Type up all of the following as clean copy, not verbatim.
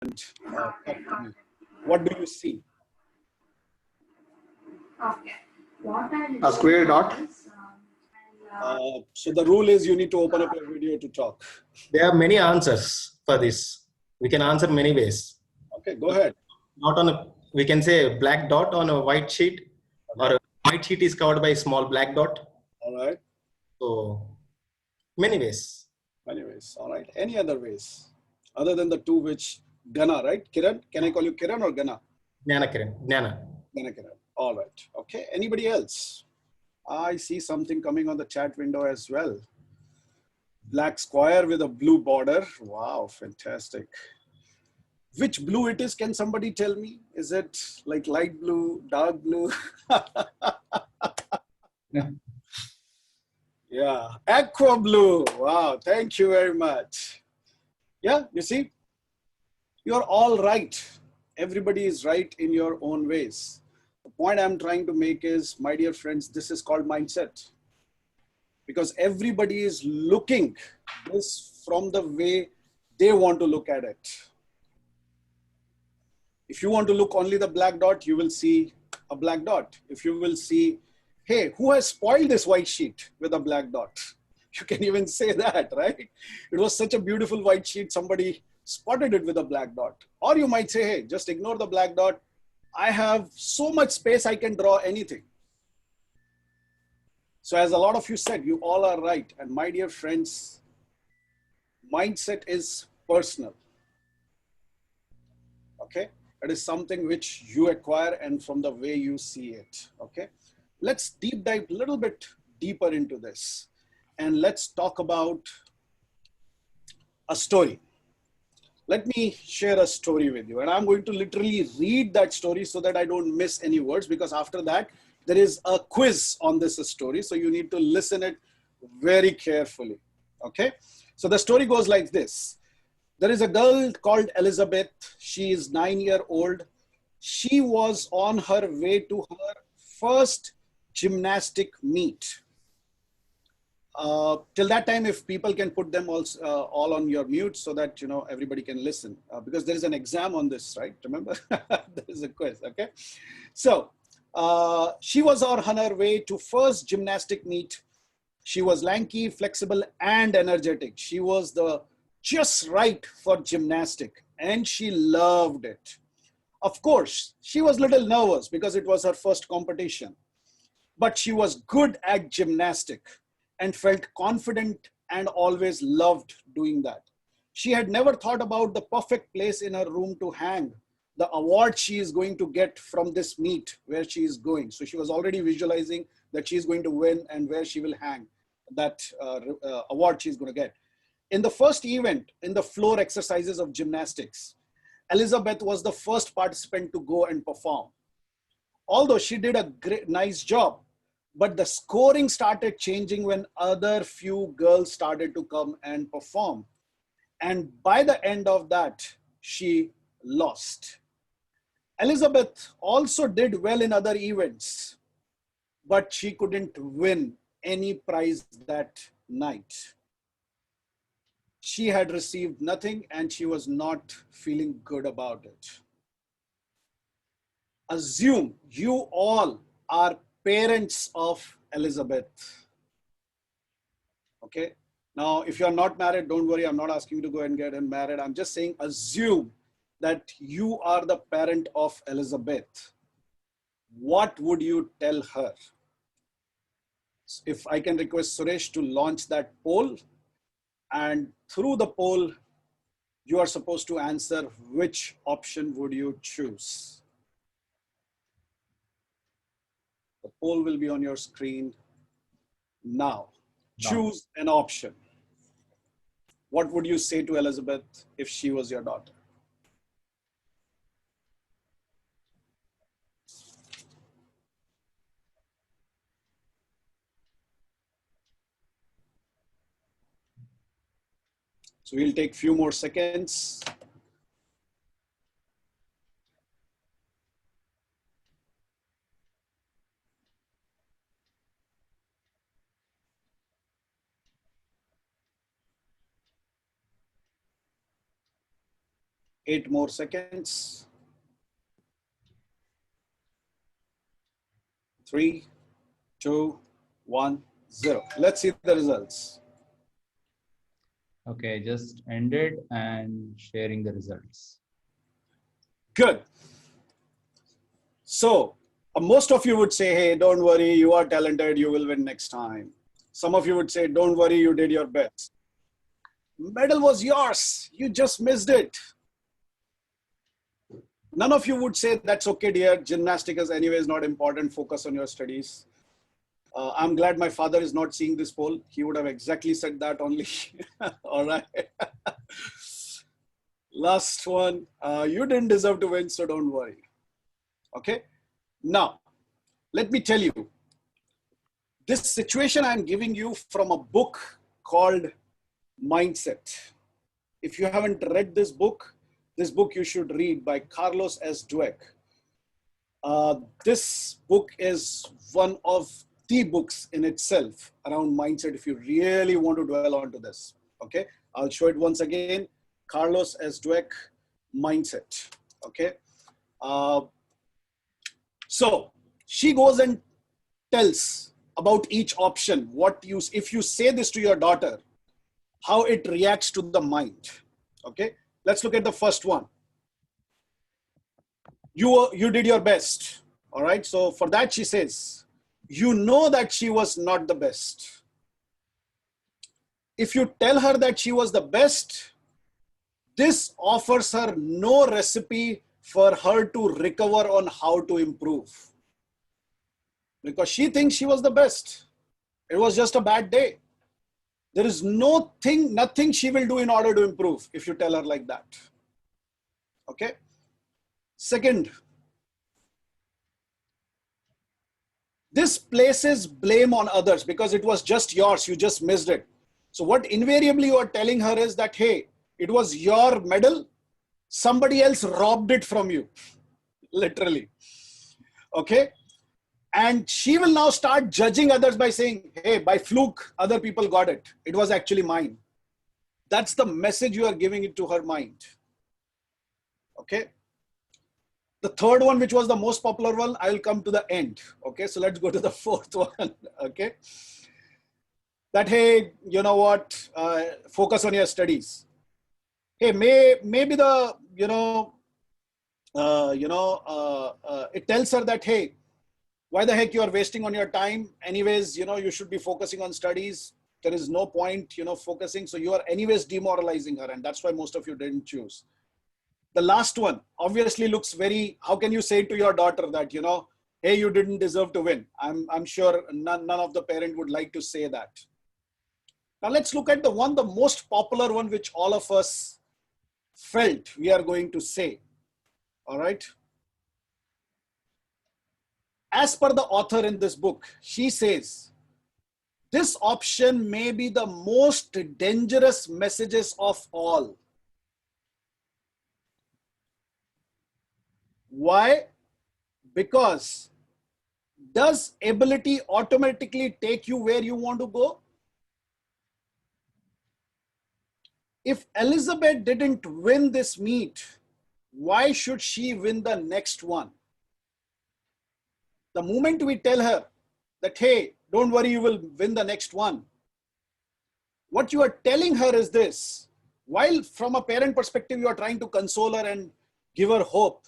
talk to me. What do you see? Okay. A square dot. So the rule is you need to open up your video to talk. There are many answers for this. We can answer many ways. Okay, go ahead. Not on a, we can say a black dot on a white sheet, or a white sheet is covered by a small black dot. All right. So many ways. Anyways, all right. Any other ways other than the two which Gana, right? Kiran, can I call you Kiran or Gana? Jnana Kiran. Jnana. Gana Kiran. All right. Okay. Anybody else? I see something coming on the chat window as well. Black square with a blue border. Wow, fantastic. Which blue it is, can somebody tell me? Is it like light blue, dark blue? Yeah, aqua blue. Wow, thank you very much. Yeah, you see, you're all right. Everybody is right in your own ways. The point I'm trying to make is, my dear friends, this is called mindset. Because everybody is looking this from the way they want to look at it. If you want to look only the black dot, you will see a black dot. If you will see, hey, who has spoiled this white sheet with a black dot? You can even say that, right? It was such a beautiful white sheet, somebody spotted it with a black dot. Or you might say, hey, just ignore the black dot. I have so much space, I can draw anything. So as a lot of you said, you all are right. And my dear friends, mindset is personal. Okay? It is something which you acquire and from the way you see it. Okay? Let's deep dive a little bit deeper into this. And let's talk about a story. Let me share a story with you. And I'm going to literally read that story so that I don't miss any words, because after that, there is a quiz on this story. So you need to listen it very carefully. Okay? So the story goes like this. There is a girl called Elizabeth. She is 9-year-old. She was on her way to her first gymnastic meet. Till that time, if people can put them all on your mute so that, you know, everybody can listen, because there is an exam on this, right? Remember, there is a quiz. Okay. So she was on her way to first gymnastic meet. She was lanky, flexible, and energetic. She was just right for gymnastic, and she loved it. Of course, she was a little nervous because it was her first competition, but she was good at gymnastic and felt confident and always loved doing that. She had never thought about the perfect place in her room to hang the award she is going to get from this meet where she is going. So she was already visualizing that she is going to win and where she will hang that award she is going to get. In the first event, in the floor exercises of gymnastics, Elizabeth was the first participant to go and perform. Although she did a nice job, but the scoring started changing when other few girls started to come and perform. And by the end of that, she lost. Elizabeth also did well in other events, but she couldn't win any prize that night. She had received nothing and she was not feeling good about it. Assume you all are parents of Elizabeth. Okay. Now, if you're not married, don't worry. I'm not asking you to go and get married. I'm just saying, assume that you are the parent of Elizabeth. What would you tell her? If I can request Suresh to launch that poll, and through the poll, you are supposed to answer which option would you choose. The poll will be on your screen now. Choose an option. What would you say to Elizabeth if she was your daughter? So we'll take a few more seconds. 8 more seconds. 3, 2, 1, 0. Let's see the results. Okay, just ended and sharing the results. Good. So most of you would say, hey, don't worry, you are talented, you will win next time. Some of you would say, don't worry, you did your best. Medal was yours, you just missed it. None of you would say, that's okay, dear, gymnastic is anyways not important, focus on your studies. I'm glad my father is not seeing this poll. He would have exactly said that only. All right. Last one. You didn't deserve to win, so don't worry. Okay. Now, let me tell you, this situation I'm giving you from a book called Mindset. If you haven't read this book you should read, by Carlos S. Dweck. This book is one of the books in itself around mindset if you really want to dwell onto this. Okay, I'll show it once again. Carlos S. Dweck, Mindset. Okay, so she goes and tells about each option. If you say this to your daughter, how it reacts to the mind. Okay, let's look at the first one. You did your best. All right, so for that she says, you know that she was not the best. If you tell her that she was the best, this offers her no recipe for her to recover on how to improve. Because she thinks she was the best. It was just a bad day. There is nothing she will do in order to improve if you tell her like that. Okay. Second, this places blame on others because it was just yours, you just missed it. So what invariably you are telling her is that, hey, it was your medal, somebody else robbed it from you, literally. Okay. And she will now start judging others by saying, hey, by fluke, other people got it. It was actually mine. That's the message you are giving it to her mind. Okay. The third one, which was the most popular one, I will come to the end. Okay, so let's go to the fourth one. Okay, that, hey, you know what? Focus on your studies. Hey, maybe the it tells her that, hey, why the heck you are wasting on your time? Anyways, you should be focusing on studies. There is no point, focusing. So you are anyways demoralizing her, and that's why most of you didn't choose. The last one obviously looks very, how can you say to your daughter that, hey, you didn't deserve to win? I'm sure none of the parent would like to say that. Now let's look at the most popular one, which all of us felt we are going to say. All right. As per the author in this book, she says, this option may be the most dangerous messages of all. Why? Because does ability automatically take you where you want to go? If Elizabeth didn't win this meet, why should she win the next one? The moment we tell her that, hey, don't worry, you will win the next one, what you are telling her is this. While from a parent perspective, you are trying to console her and give her hope.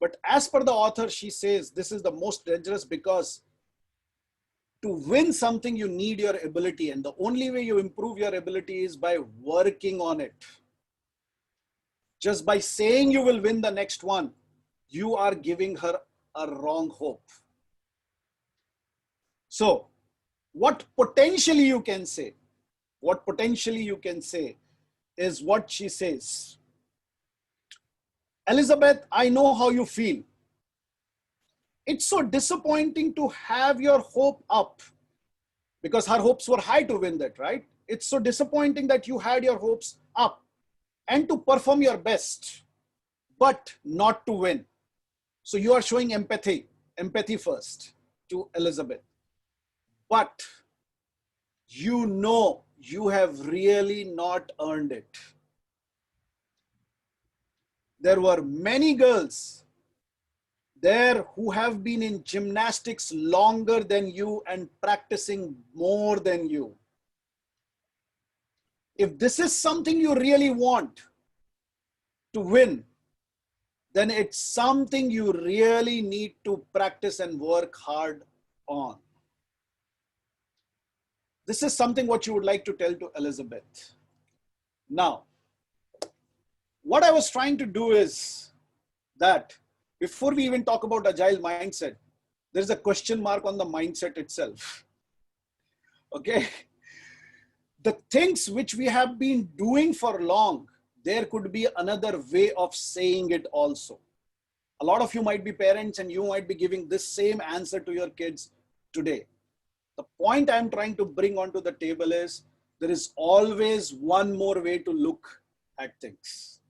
But as per the author, she says this is the most dangerous because to win something, you need your ability. And the only way you improve your ability is by working on it. Just by saying you will win the next one, you are giving her a wrong hope. So what potentially you can say is what she says. Elizabeth, I know how you feel. It's so disappointing to have your hope up, because her hopes were high to win that, right? It's so disappointing that you had your hopes up and to perform your best, but not to win. So you are showing empathy first to Elizabeth. But you have really not earned it. there were many girls there who have been in gymnastics longer than you and practicing more than you. If this is something you really want to win, then it's something you really need to practice and work hard on. This is something what you would like to tell to Elizabeth. Now, what I was trying to do is that before we even talk about agile mindset, there's a question mark on the mindset itself. Okay. The things which we have been doing for long, there could be another way of saying it also. A lot of you might be parents and you might be giving this same answer to your kids today. The point I'm trying to bring onto the table is there is always one more way to look at things.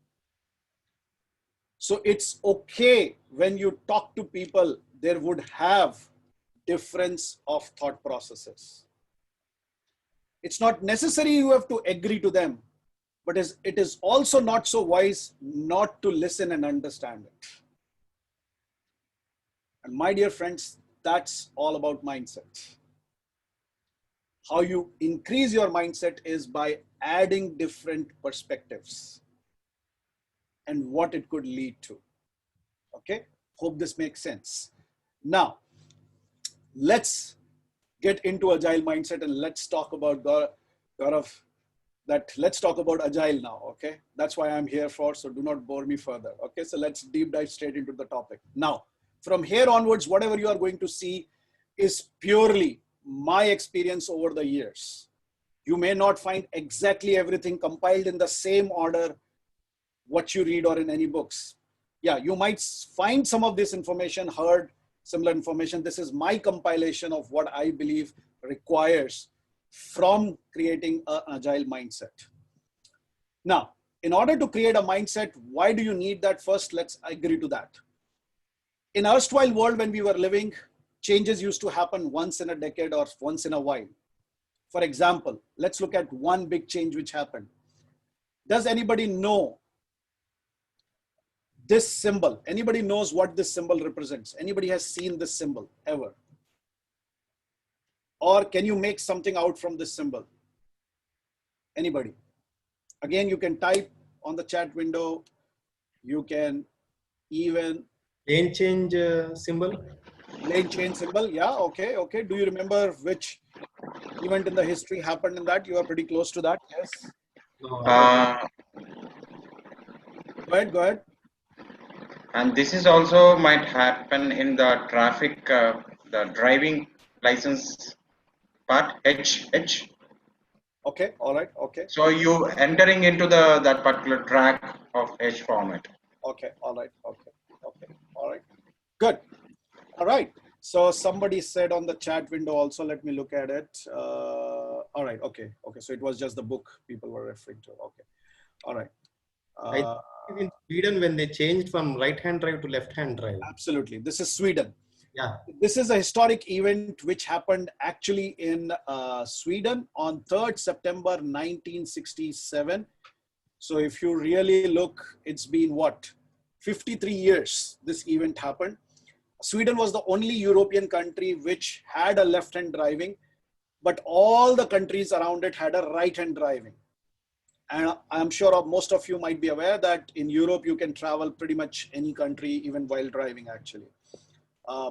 So it's okay when you talk to people, there would have difference of thought processes. It's not necessary you have to agree to them, but it is also not so wise not to listen and understand it. And my dear friends, that's all about mindset. How you increase your mindset is by adding different perspectives and what it could lead to. Okay, hope this makes sense. Now, let's get into agile mindset and let's talk about let's talk about agile now. Okay, that's why I'm here for, so do not bore me further. Okay, so let's deep dive straight into the topic. Now, from here onwards, whatever you are going to see is purely my experience over the years. You may not find exactly everything compiled in the same order what you read or in any books. Yeah, you might find some of this information, heard similar information. This is my compilation of what I believe requires from creating an agile mindset. Now, in order to create a mindset, why do you need that? First, let's agree to that. In erstwhile world, when we were living, changes used to happen once in a decade or once in a while. For example, let's look at one big change which happened. Does anybody know this symbol? Anybody knows what this symbol represents? Anybody has seen this symbol ever? Or can you make something out from this symbol? Anybody? Again, you can type on the chat window. You can even Lane change symbol. Lane change symbol. Yeah. Okay. Okay. Do you remember which event in the history happened in that? You are pretty close to that. Yes. No, Go ahead. Go ahead. And this is also might happen in the traffic, the driving license part, H. Okay. All right. Okay. So you entering into that particular track of H format. Okay. All right. Okay. Okay. All right. Good. All right. So somebody said on the chat window also, let me look at it. All right. Okay. Okay. So it was just the book people were referring to. Okay. All right. I think in Sweden, when they changed from right-hand drive to left-hand drive. Absolutely. This is Sweden. Yeah. This is a historic event which happened actually in Sweden on 3rd September 1967. So if you really look, it's been what? 53 years this event happened. Sweden was the only European country which had a left-hand driving, but all the countries around it had a right-hand driving. And I'm sure most of you might be aware that in Europe, you can travel pretty much any country, even while driving actually,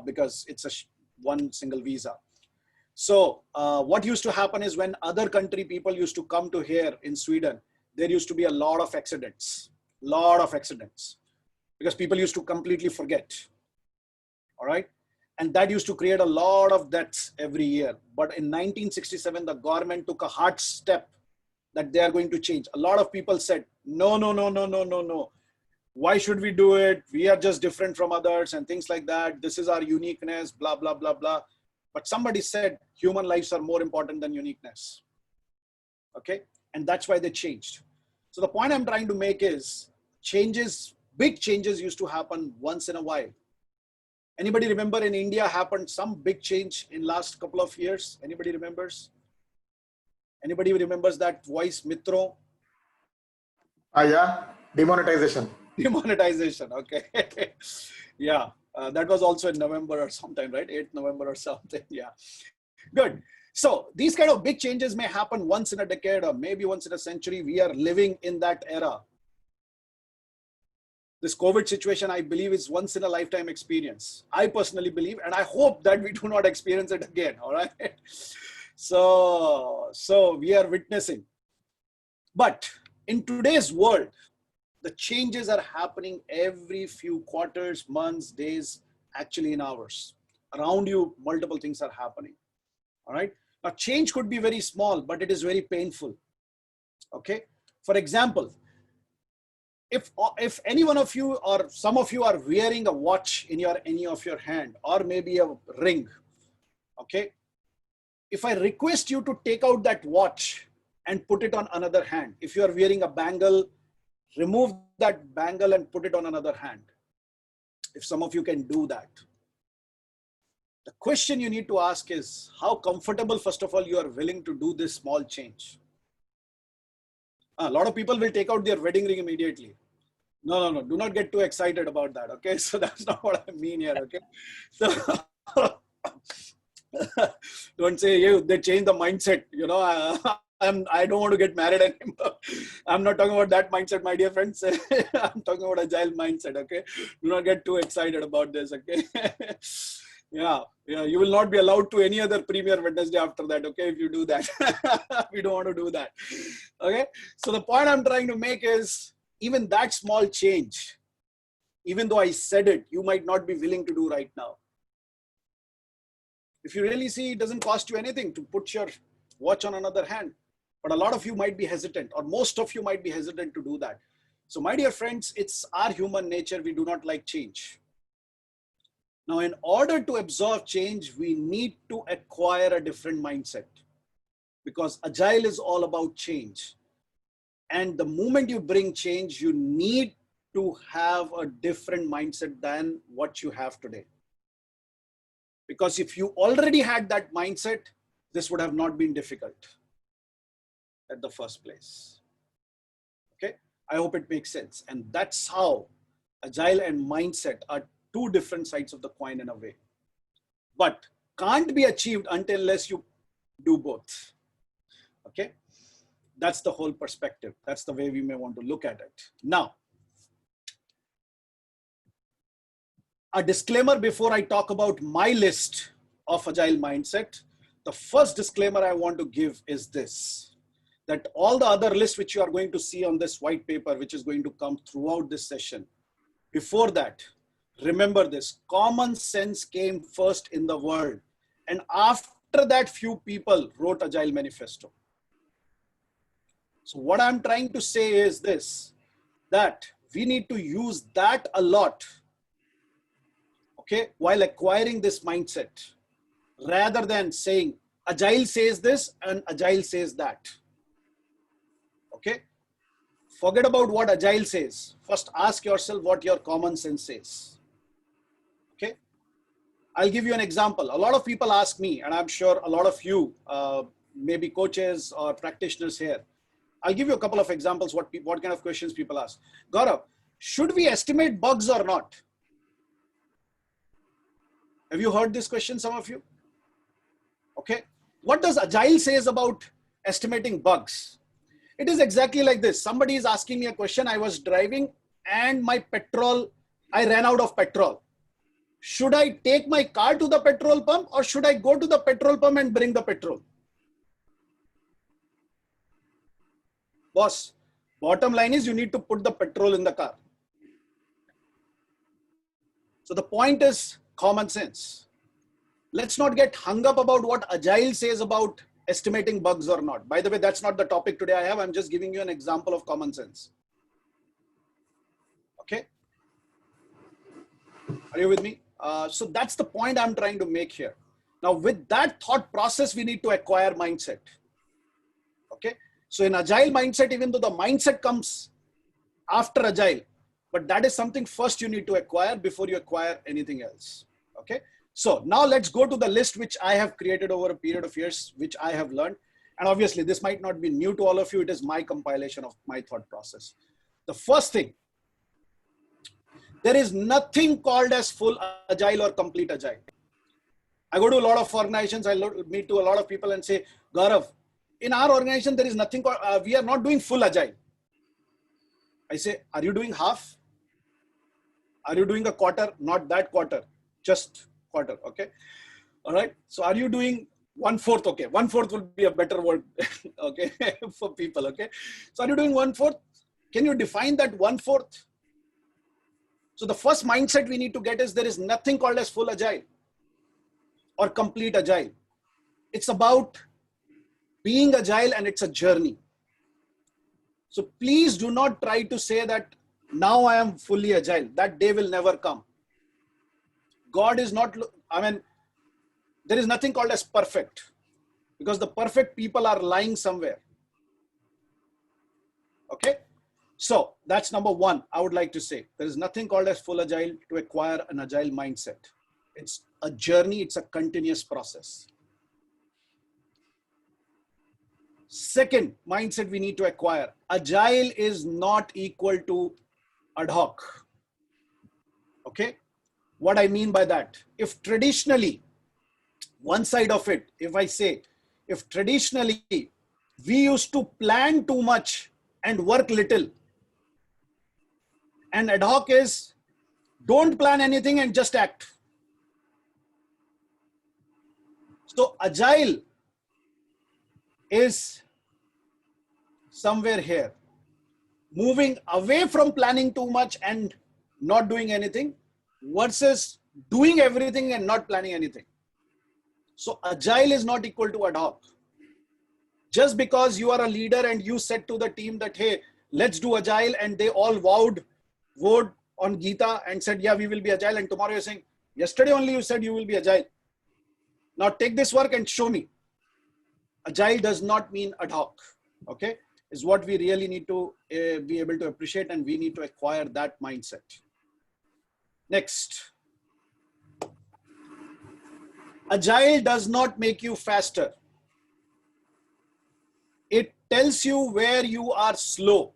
because it's one single visa. So what used to happen is when other country people used to come to here in Sweden, there used to be a lot of accidents, because people used to completely forget. All right. And that used to create a lot of deaths every year. But in 1967, the government took a hard step that they are going to change. A lot of people said, no. Why should we do it? We are just different from others and things like that. This is our uniqueness, blah, blah, blah, blah. But somebody said human lives are more important than uniqueness. Okay. And that's why they changed. So the point I'm trying to make is big changes used to happen once in a while. Anybody remember in India happened some big change in last couple of years? Anybody remembers? Anybody remembers that voice, Mitro? Yeah, demonetization. Demonetization. Okay. Yeah. That was also in November or sometime, right? 8th November or something. Yeah. Good. So these kind of big changes may happen once in a decade or maybe once in a century. We are living in that era. This COVID situation, I believe, is once in a lifetime experience. I personally believe, and I hope that we do not experience it again. All right. So we are witnessing. But in today's world, the changes are happening every few quarters, months, days, actually in hours. Around you, multiple things are happening. All right. Now, change could be very small, but it is very painful. Okay. For example, if any one of you or some of you are wearing a watch in any of your hand, or maybe a ring, okay, if I request you to take out that watch and put it on another hand, if you are wearing a bangle, remove that bangle and put it on another hand. If some of you can do that, the question you need to ask is how comfortable, first of all, you are willing to do this small change. A lot of people will take out their wedding ring immediately. No. Do not get too excited about that. Okay. So that's not what I mean here. Okay. So don't say, yeah, they change the mindset. You know, I don't want to get married anymore. I'm not talking about that mindset, my dear friends. I'm talking about agile mindset. Okay. Do not get too excited about this. Okay. Yeah. You will not be allowed to any other Premier Wednesday after that. Okay. If you do that, we don't want to do that. Okay. So the point I'm trying to make is, even that small change, even though I said it, you might not be willing to do right now. If you really see, it doesn't cost you anything to put your watch on another hand, but a lot of you might be hesitant, or most of you might be hesitant to do that. So my dear friends, it's our human nature. We do not like change. Now, in order to absorb change, we need to acquire a different mindset, because agile is all about change. And the moment you bring change, you need to have a different mindset than what you have today. Because if you already had that mindset, this would have not been difficult at the first place. Okay, I hope it makes sense. And that's how agile and mindset are two different sides of the coin in a way, but can't be achieved unless you do both. Okay. That's the whole perspective. That's the way we may want to look at it. Now, a disclaimer before I talk about my list of agile mindset. The first disclaimer I want to give is this, that all the other lists which you are going to see on this white paper, which is going to come throughout this session, before that, remember this: common sense came first in the world. And after that, few people wrote Agile Manifesto. So what I'm trying to say is this, that we need to use that a lot, okay, while acquiring this mindset, rather than saying Agile says this and Agile says that. Okay. Forget about what Agile says. First, ask yourself what your common sense says. Okay. I'll give you an example. A lot of people ask me, and I'm sure a lot of you, maybe coaches or practitioners here, I'll give you a couple of examples what kind of questions people ask. Gaurav, should we estimate bugs or not? Have you heard this question, some of you? Okay. What does Agile says about estimating bugs? It is exactly like this. Somebody is asking me a question. I was driving and I ran out of petrol. Should I take my car to the petrol pump, or should I go to the petrol pump and bring the petrol? Boss, bottom line is you need to put the petrol in the car. So the point is common sense. Let's not get hung up about what Agile says about estimating bugs or not. By the way, that's not the topic today I have. I'm just giving you an example of common sense. Okay. Are you with me? So that's the point I'm trying to make here. Now, with that thought process, we need to acquire mindset. Okay. So in Agile mindset, even though the mindset comes after Agile, but that is something first you need to acquire before you acquire anything else. Okay. So now let's go to the list which I have created over a period of years, which I have learned. And obviously this might not be new to all of you. It is my compilation of my thought process. The first thing There is nothing called as full agile or complete agile. I go to a lot of organizations, I meet to a lot of people and say, Gaurav, in our organization, there is nothing called, we are not doing full agile. I say, are you doing half? Are you doing a quarter? Not that quarter, just quarter, okay? All right. So are you doing 1/4? Okay. 1/4 would be a better word, okay, for people, okay? So are you doing 1/4? Can you define that 1/4? So the first mindset we need to get is there is nothing called as full agile or complete agile. It's about being agile and it's a journey. So please do not try to say that now I am fully agile. That day will never come. God is not, there is nothing called as perfect because the perfect people are lying somewhere. Okay. So that's number one. I would like to say there is nothing called as full agile to acquire an agile mindset. It's a journey. It's a continuous process. Second mindset we need to acquire. Agile is not equal to ad hoc. Okay. What I mean by that, if traditionally, one side of it, if I say, if traditionally we used to plan too much and work little, and ad hoc is don't plan anything and just act. So agile is somewhere here, moving away from planning too much and not doing anything versus doing everything and not planning anything. So agile is not equal to ad hoc. Just because you are a leader and you said to the team that, hey, let's do agile, and they all vowed on Gita and said, yeah, we will be agile. And tomorrow you're saying, yesterday only you said you will be agile. Now take this work and show me. Agile does not mean ad hoc. Okay. Is what we really need to be able to appreciate, and we need to acquire that mindset. Next. Agile does not make you faster. It tells you where you are slow.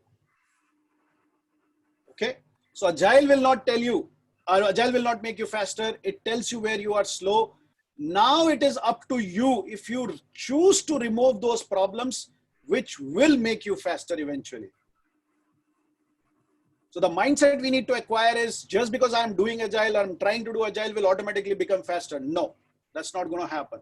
Okay. So agile will not tell you, agile will not make you faster. It tells you where you are slow. Now it is up to you if you choose to remove those problems, which will make you faster eventually. So the mindset we need to acquire is just because I'm doing agile, I'm trying to do agile will automatically become faster. No, that's not going to happen.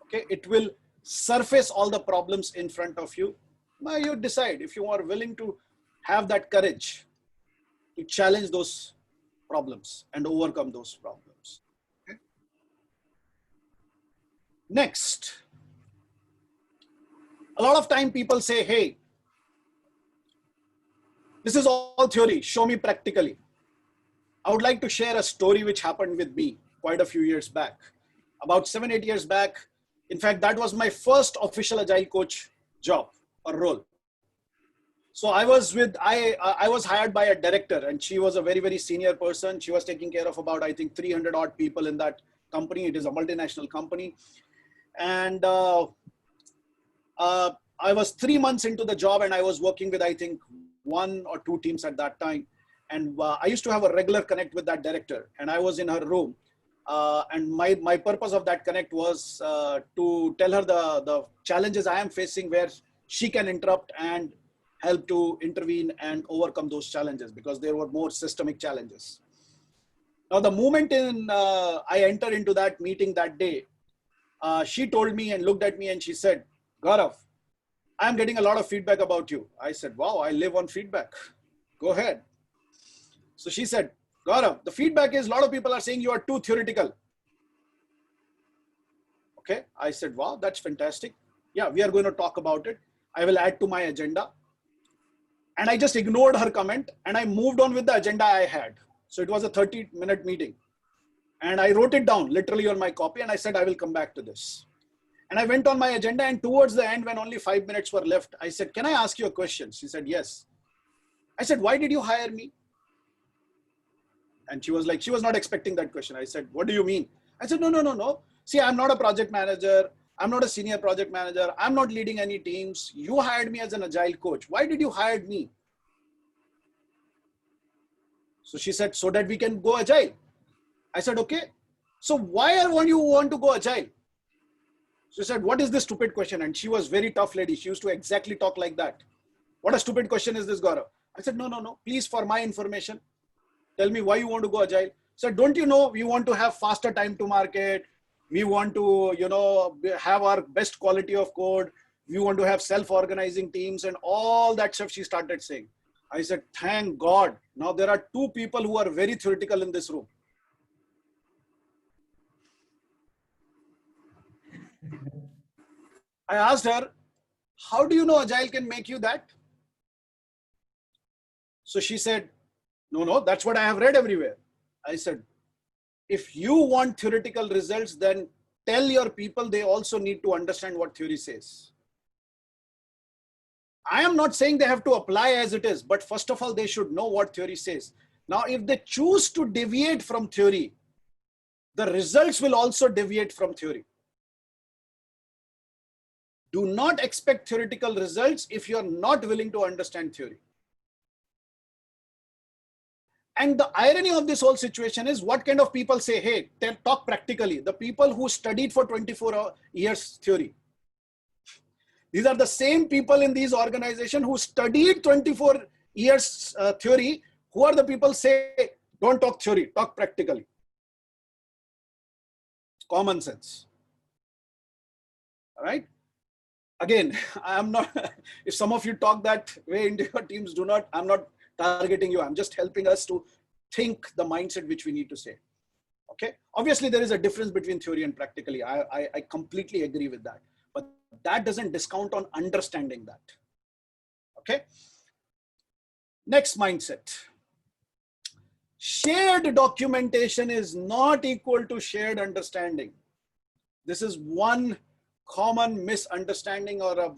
Okay. It will surface all the problems in front of you. Now you decide if you are willing to have that courage to challenge those problems and overcome those problems. Okay. Next, a lot of time people say, hey, this is all theory, show me practically. I would like to share a story which happened with me quite a few years back. About 7-8 years back. In fact, that was my first official agile coach job or role. So I was hired by a director, and she was a very, very senior person. She was taking care of about, I think, 300 odd people in that company. It is a multinational company. And I was 3 months into the job, and I was working with, I think, 1 or 2 teams at that time. And I used to have a regular connect with that director, and I was in her room. And my purpose of that connect was to tell her the challenges I am facing, where she can interrupt and help to intervene and overcome those challenges, because there were more systemic challenges. Now, the moment I entered into that meeting that day, she told me and looked at me and she said, Gaurav, I'm getting a lot of feedback about you. I said, wow, I live on feedback. Go ahead. So she said, Gaurav, the feedback is a lot of people are saying you are too theoretical. Okay. I said, wow, that's fantastic. Yeah, we are going to talk about it. I will add to my agenda. And I just ignored her comment and I moved on with the agenda I had. So it was a 30-minute meeting. And I wrote it down literally on my copy and I said, I will come back to this. And I went on my agenda, and towards the end, when only 5 minutes were left, I said, can I ask you a question? She said, yes. I said, why did you hire me? And she was like, she was not expecting that question. I said, what do you mean? I said, no. See, I'm not a project manager. I'm not a senior project manager. I'm not leading any teams. You hired me as an agile coach. Why did you hire me? So she said, so that we can go agile. I said, okay. So why won't you want to go agile? She said, what is this stupid question? And she was very tough lady. She used to exactly talk like that. What a stupid question is this, Gaurav? I said, no. Please, for my information, tell me why you want to go agile. So don't you know we want to have faster time to market? We want to, have our best quality of code. We want to have self-organizing teams and all that stuff she started saying. I said, thank God. Now there are two people who are very theoretical in this room. I asked her, how do you know agile can make you that? So she said, no, that's what I have read everywhere. I said, if you want theoretical results, then tell your people they also need to understand what theory says. I am not saying they have to apply as it is, but first of all, they should know what theory says. Now, if they choose to deviate from theory, the results will also deviate from theory. Do not expect theoretical results if you're not willing to understand theory. And the irony of this whole situation is what kind of people say, hey, talk practically. The people who studied for 24 years theory. These are the same people in these organizations who studied 24 years theory. Who are the people say, don't talk theory, talk practically. Common sense. All right. Again, I'm not, if some of you talk that way into your teams, I'm not targeting you. I'm just helping us to think the mindset which we need to say. Okay. Obviously, there is a difference between theory and practically. I completely agree with that. But that doesn't discount on understanding that. Okay. Next mindset. Shared documentation is not equal to shared understanding. This is one common misunderstanding or a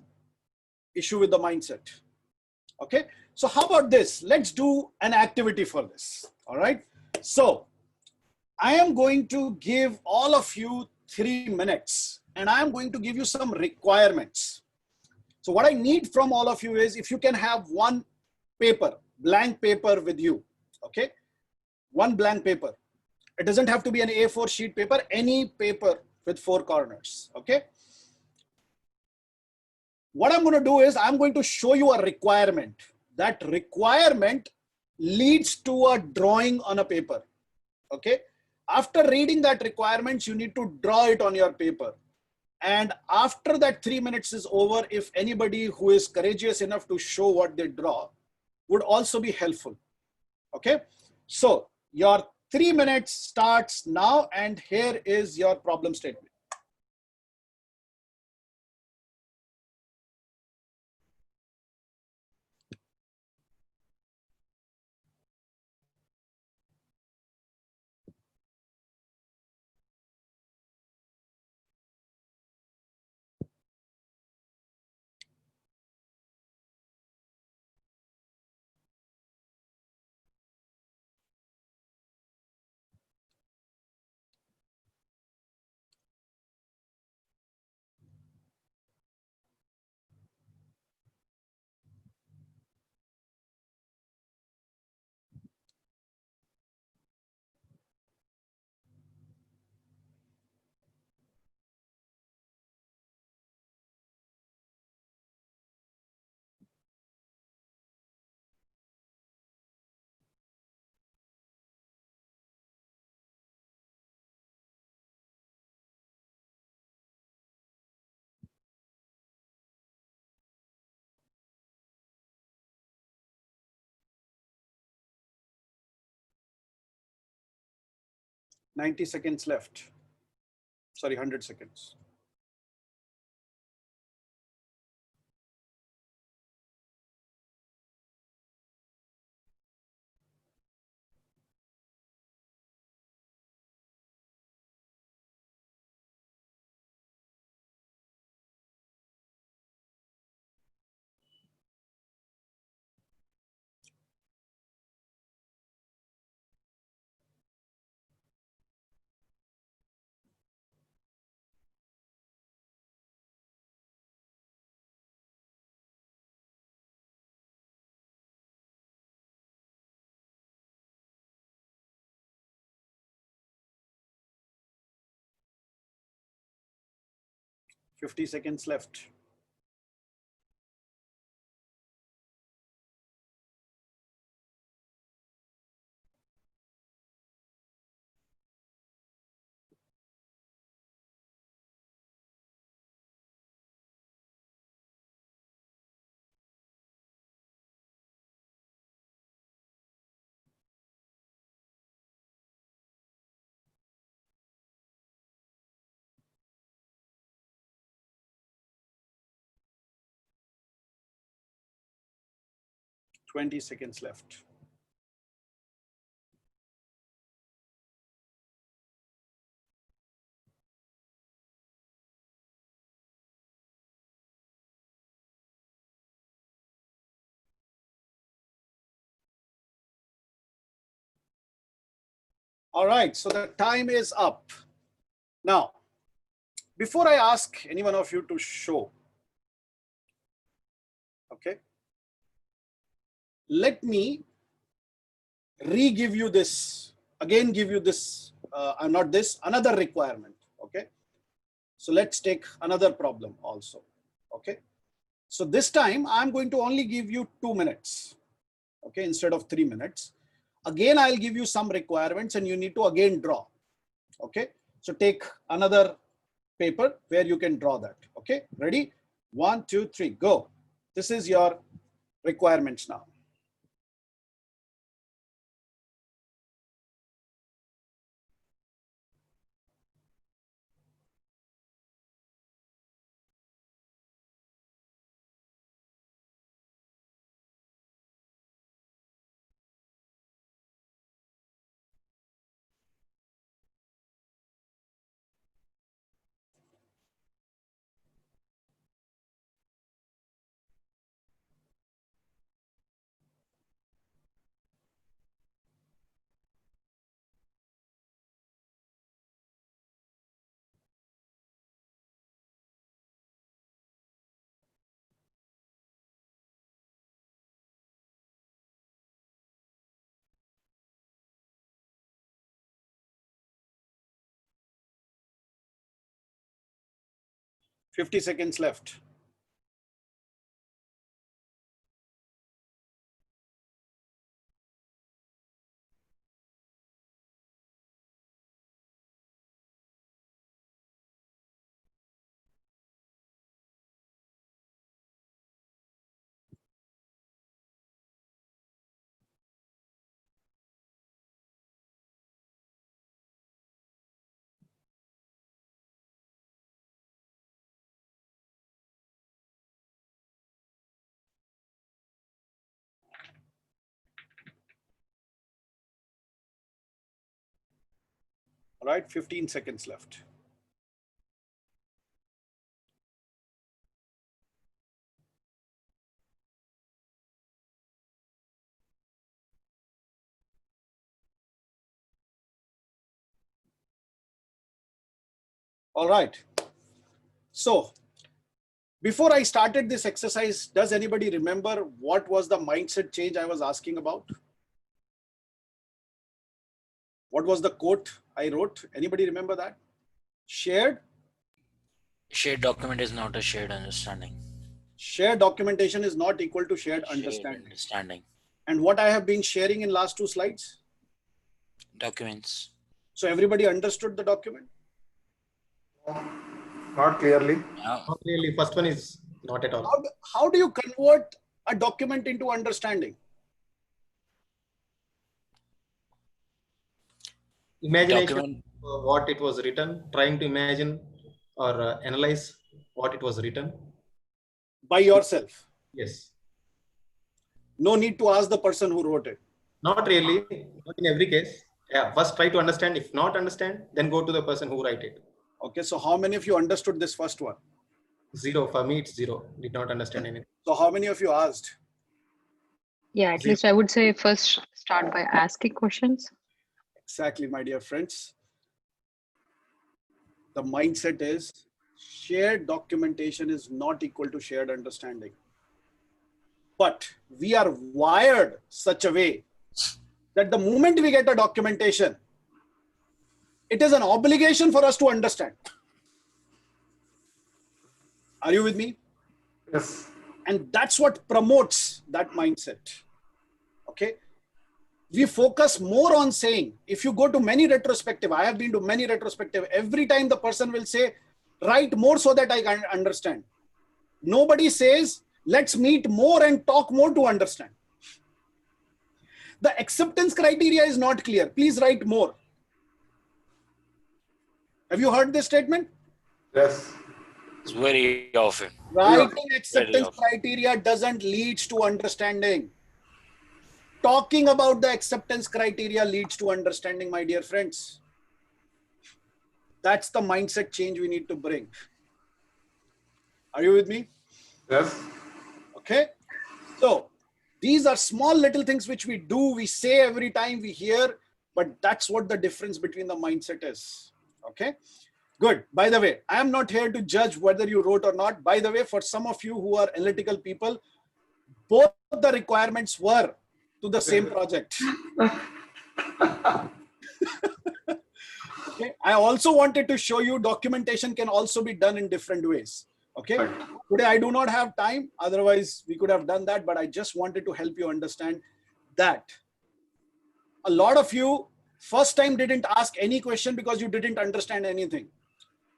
issue with the mindset. Okay. So how about this? Let's do an activity for this. All right. So I am going to give all of you 3 minutes and I am going to give you some requirements. So what I need from all of you is if you can have one paper, blank paper with you. Okay. One blank paper. It doesn't have to be an A4 sheet paper, any paper with 4 corners. Okay. What I'm going to do is I'm going to show you a requirement. That requirement leads to a drawing on a paper. Okay. After reading that requirements, you need to draw it on your paper. And after that 3 minutes is over, if anybody who is courageous enough to show what they draw would also be helpful. Okay. So your 3 minutes starts now, and here is your problem statement. $90 seconds left. Sorry, 100 seconds. 50 seconds left. Twenty seconds left. All right, so the time is up. Now, before I ask any one of you to show, okay, let me re-give you this, again give you this, not this, another requirement, okay? So let's take another problem also, okay? So this time I'm going to only give you 2 minutes, okay, instead of 3 minutes. Again, I'll give you some requirements and you need to again draw, okay? So take another paper where you can draw that, okay? Ready? 1, 2, 3, go. This is your requirements now. Fifty seconds left. All right, 15 seconds left. All right. So before I started this exercise, does anybody remember what was the mindset change I was asking about? What was the quote I wrote? Anybody remember that? Shared document is not a shared understanding. Shared documentation is not equal to shared understanding. Understanding. And what I have been sharing in last 2 slides? Documents. So everybody understood the document? Not clearly. No. Not really. First one is not at all. How do you convert a document into understanding? Imagination Document. of what it was written, trying to imagine or analyze what it was written. By yourself. Yes. No need to ask the person who wrote it. Not really. Not in every case. Yeah. First try to understand. If not understand, then go to the person who write it. Okay, so how many of you understood this first one? 0. For me, it's 0. Did not understand anything. So how many of you asked? Yeah, at 0. least I would say first start by asking questions. Exactly, my dear friends. The mindset is shared documentation is not equal to shared understanding. But we are wired such a way that the moment we get a documentation, it is an obligation for us to understand. Are you with me? Yes. And that's what promotes that mindset. Okay. We focus more on saying, if you go to many retrospective, I have been to many retrospective, every time the person will say, write more so that I can understand. Nobody says, let's meet more and talk more to understand. The acceptance criteria is not clear. Please write more. Have you heard this statement? Yes. It's very often. Writing Very acceptance often. criteria doesn't lead to understanding. Talking about the acceptance criteria leads to understanding, my dear friends. That's the mindset change we need to bring. Are you with me? Yes. Okay. So these are small little things which we do, we say every time we hear, but that's what the difference between the mindset is. Okay. Good. By the way, I am not here to judge whether you wrote or not. By the way, for some of you who are analytical people, both the requirements were to the same project. Okay. I also wanted to show you documentation can also be done in different ways. Okay. Right. Today I do not have time. Otherwise we could have done that, but I just wanted to help you understand that a lot of you first time didn't ask any question because you didn't understand anything.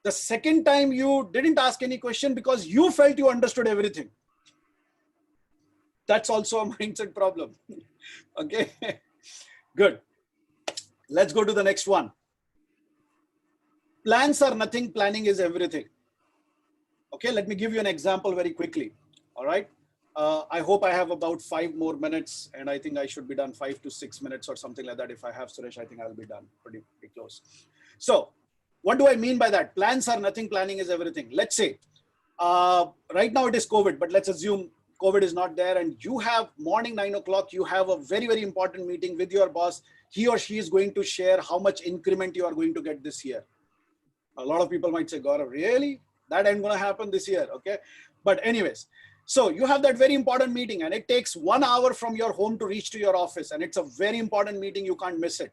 The second time you didn't ask any question because you felt you understood everything. That's also a mindset problem. Okay. Good. Let's go to the next one. Plans are nothing, planning is everything. Okay, let me give you an example very quickly. All right. I hope I have about 5 more minutes, and I think I should be done 5 to 6 minutes or something like that. If I have Suresh, I think I'll be done pretty close. So what do I mean by that? Plans are nothing, planning is everything. Let's say right now it is COVID, but let's assume COVID is not there and you have morning 9 o'clock, you have a very, very important meeting with your boss. He or she is going to share how much increment you are going to get this year. A lot of people might say, Gaurav, really? That ain't going to happen this year. Okay. But anyways, so you have that very important meeting and it takes 1 hour from your home to reach to your office. And it's a very important meeting. You can't miss it.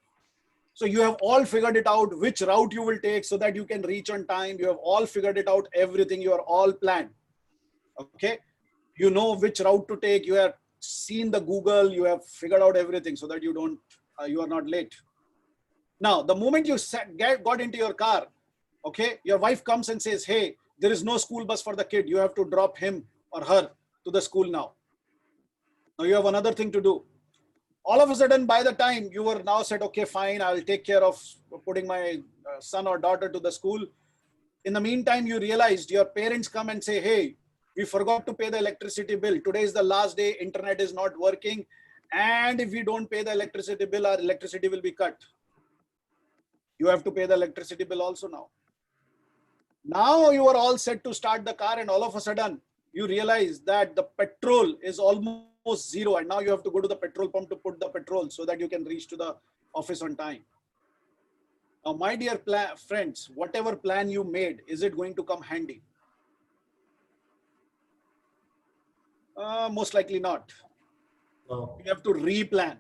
So you have all figured it out, which route you will take so that you can reach on time. You have all figured it out, everything. You are all planned. Okay. You know which route to take. You have seen the Google, you have figured out everything so that you don't, you are not late. Now, the moment you got into your car, okay, your wife comes and says, hey, there is no school bus for the kid. You have to drop him or her to the school now. Now you have another thing to do. All of a sudden, by the time you were now said, okay, fine, I'll take care of putting my son or daughter to the school. In the meantime, you realized your parents come and say, hey, we forgot to pay the electricity bill. Today is the last day. Internet is not working. And if we don't pay the electricity bill, our electricity will be cut. You have to pay the electricity bill also now. Now you are all set to start the car and all of a sudden you realize that the petrol is almost zero and now you have to go to the petrol pump to put the petrol so that you can reach to the office on time. Now, my dear friends, whatever plan you made, is it going to come handy? Most likely not. No. You have to replan.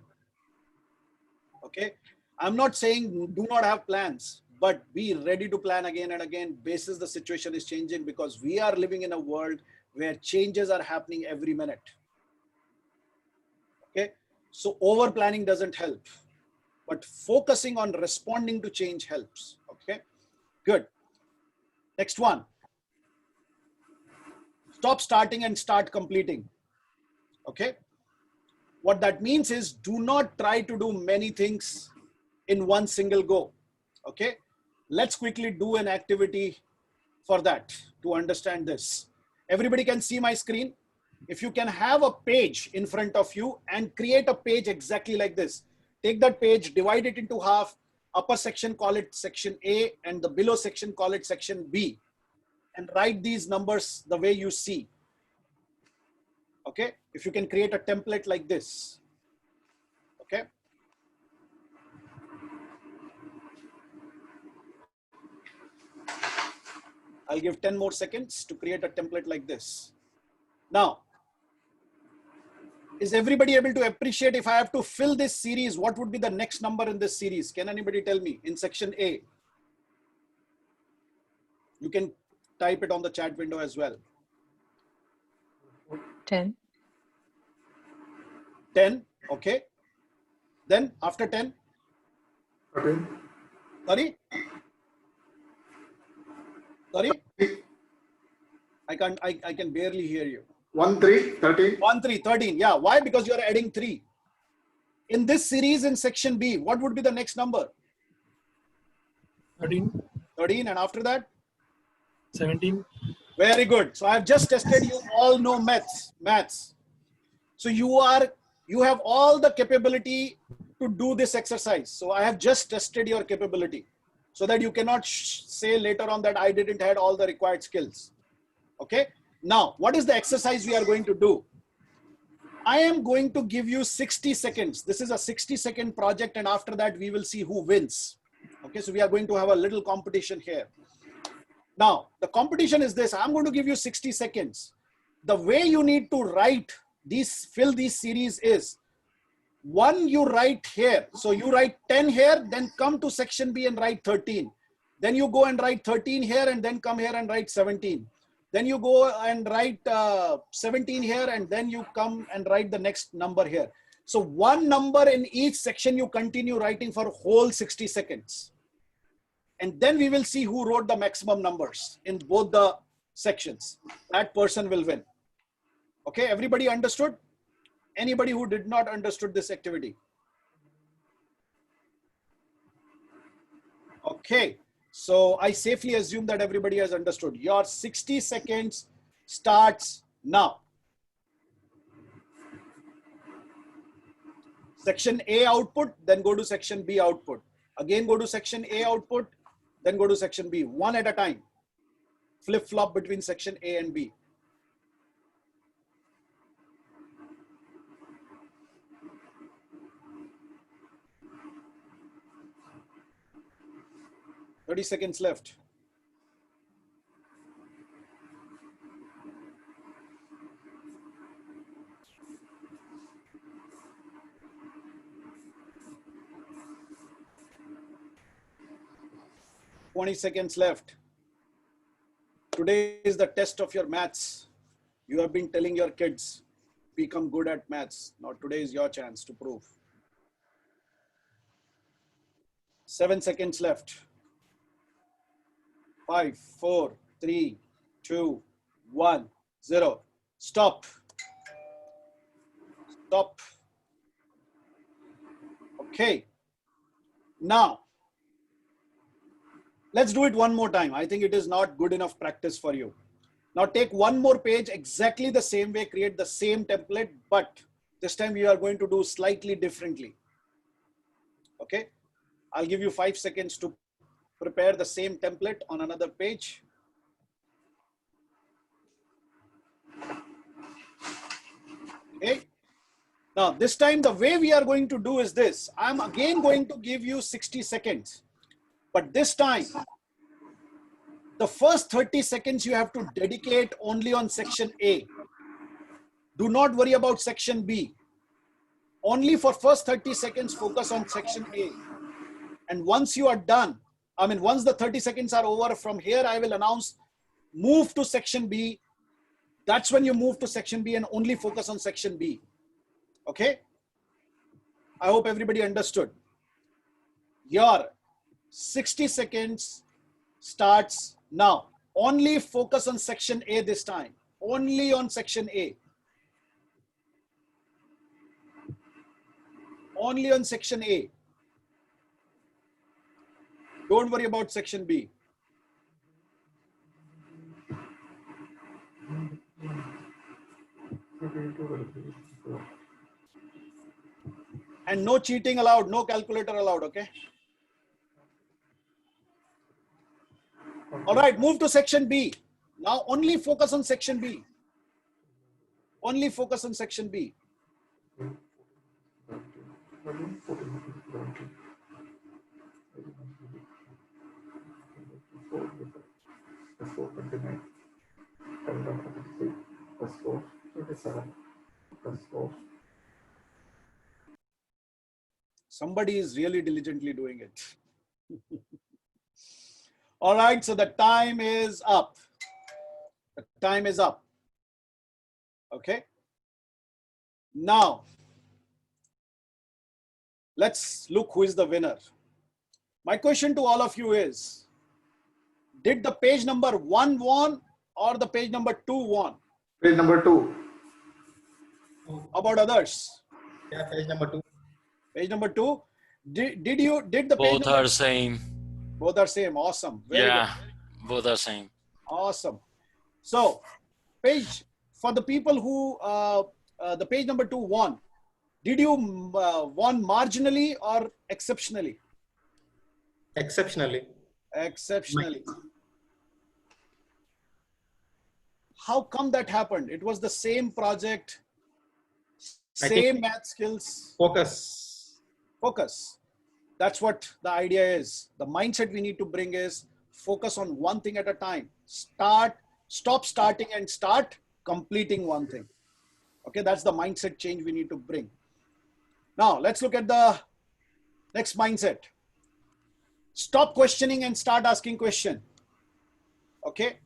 Okay. I'm not saying do not have plans, but be ready to plan again and again basis the situation is changing because we are living in a world where changes are happening every minute. Okay. So over planning doesn't help, but focusing on responding to change helps. Okay. Good. Next one. Stop starting and start completing. Okay. What that means is do not try to do many things in one single go. Okay. Let's quickly do an activity for that to understand this. Everybody can see my screen. If you can have a page in front of you and create a page exactly like this, take that page, divide it into half, upper section, call it section A, and the below section, call it section B, and write these numbers the way you see. Okay. If you can create a template like this. Okay. I'll give 10 more seconds to create a template like this. Now, is everybody able to appreciate if I have to fill this series, what would be the next number in this series? Can anybody tell me in section A? You can type it on the chat window as well. 10. 10. Okay. Then after 10, 13. sorry? Sorry? I can barely hear you. 1, 3, 13. 1, 3, 13. Yeah. Why? Because you are adding 3. In this series in section B, what would be the next number? 13, 13. And after that? 17. Very good. So I've just tested you all know maths. So you have all the capability to do this exercise. So I have just tested your capability so that you cannot say later on that I didn't have all the required skills. Okay. Now, what is the exercise we are going to do? I am going to give you 60 seconds. This is a 60-second project, and after that, we will see who wins. Okay, so we are going to have a little competition here. Now, the competition is this. I'm going to give you 60 seconds. The way you need to fill these series is, one, you write here. So you write 10 here, then come to section B and write 13. Then you go and write 13 here, and then come here and write 17. Then you go and write 17 here, and then you come and write the next number here. So one number in each section you continue writing for whole 60 seconds. And then we will see who wrote the maximum numbers in both the sections. That person will win. Okay, everybody understood? Anybody who did not understood this activity? Okay. So I safely assume that everybody has understood. Your 60 seconds starts now. Section A output, then go to section B output. Again, go to section A output, then go to section B. One at a time. Flip-flop between section A and B. Thirty seconds left. $20 seconds left. Today is the test of your maths. You have been telling your kids, become good at maths. Now today is your chance to prove. 7 seconds left. 5, 4, 3, 2, 1, 0. Stop. Stop. Okay. Now, let's do it one more time. I think it is not good enough practice for you. Now take one more page exactly the same way, create the same template, but this time you are going to do slightly differently. Okay. I'll give you 5 seconds to prepare the same template on another page. Okay. Now this time the way we are going to do is this. I'm again going to give you 60 seconds, but this time the first 30 seconds you have to dedicate only on section A. Do not worry about section B. Only for first 30 seconds, focus on section A. And once you are done, once the 30 seconds are over, from here, I will announce, move to section B. That's when you move to section B and only focus on section B. Okay? I hope everybody understood. Your 60 seconds starts now. Only focus on section A this time. Only on section A. Only on section A. Don't worry about section B. And no cheating allowed, no calculator allowed, okay? All right, move to section B. Now only focus on section B. Only focus on section B. Somebody is really diligently doing it. All right, so the time is up. The time is up. Okay. Now, let's look who is the winner. My question to all of you is, did the page number 1 won or the page number 2 won? Page number 2. How about others? Yeah, page number 2. Page number 2. Did the page Both number are same. Both are same. Awesome. Very Yeah, good. both are same. Awesome. So, page for the people who the page number 2 won. Did you won marginally or exceptionally? Exceptionally. Exceptionally. How come that happened? It was the same project, same math skills. Focus. Focus. That's what the idea is. The mindset we need to bring is focus on one thing at a time. Stop starting and start completing one thing. Okay, that's the mindset change we need to bring. Now, let's look at the next mindset. Stop questioning and start asking question. Okay,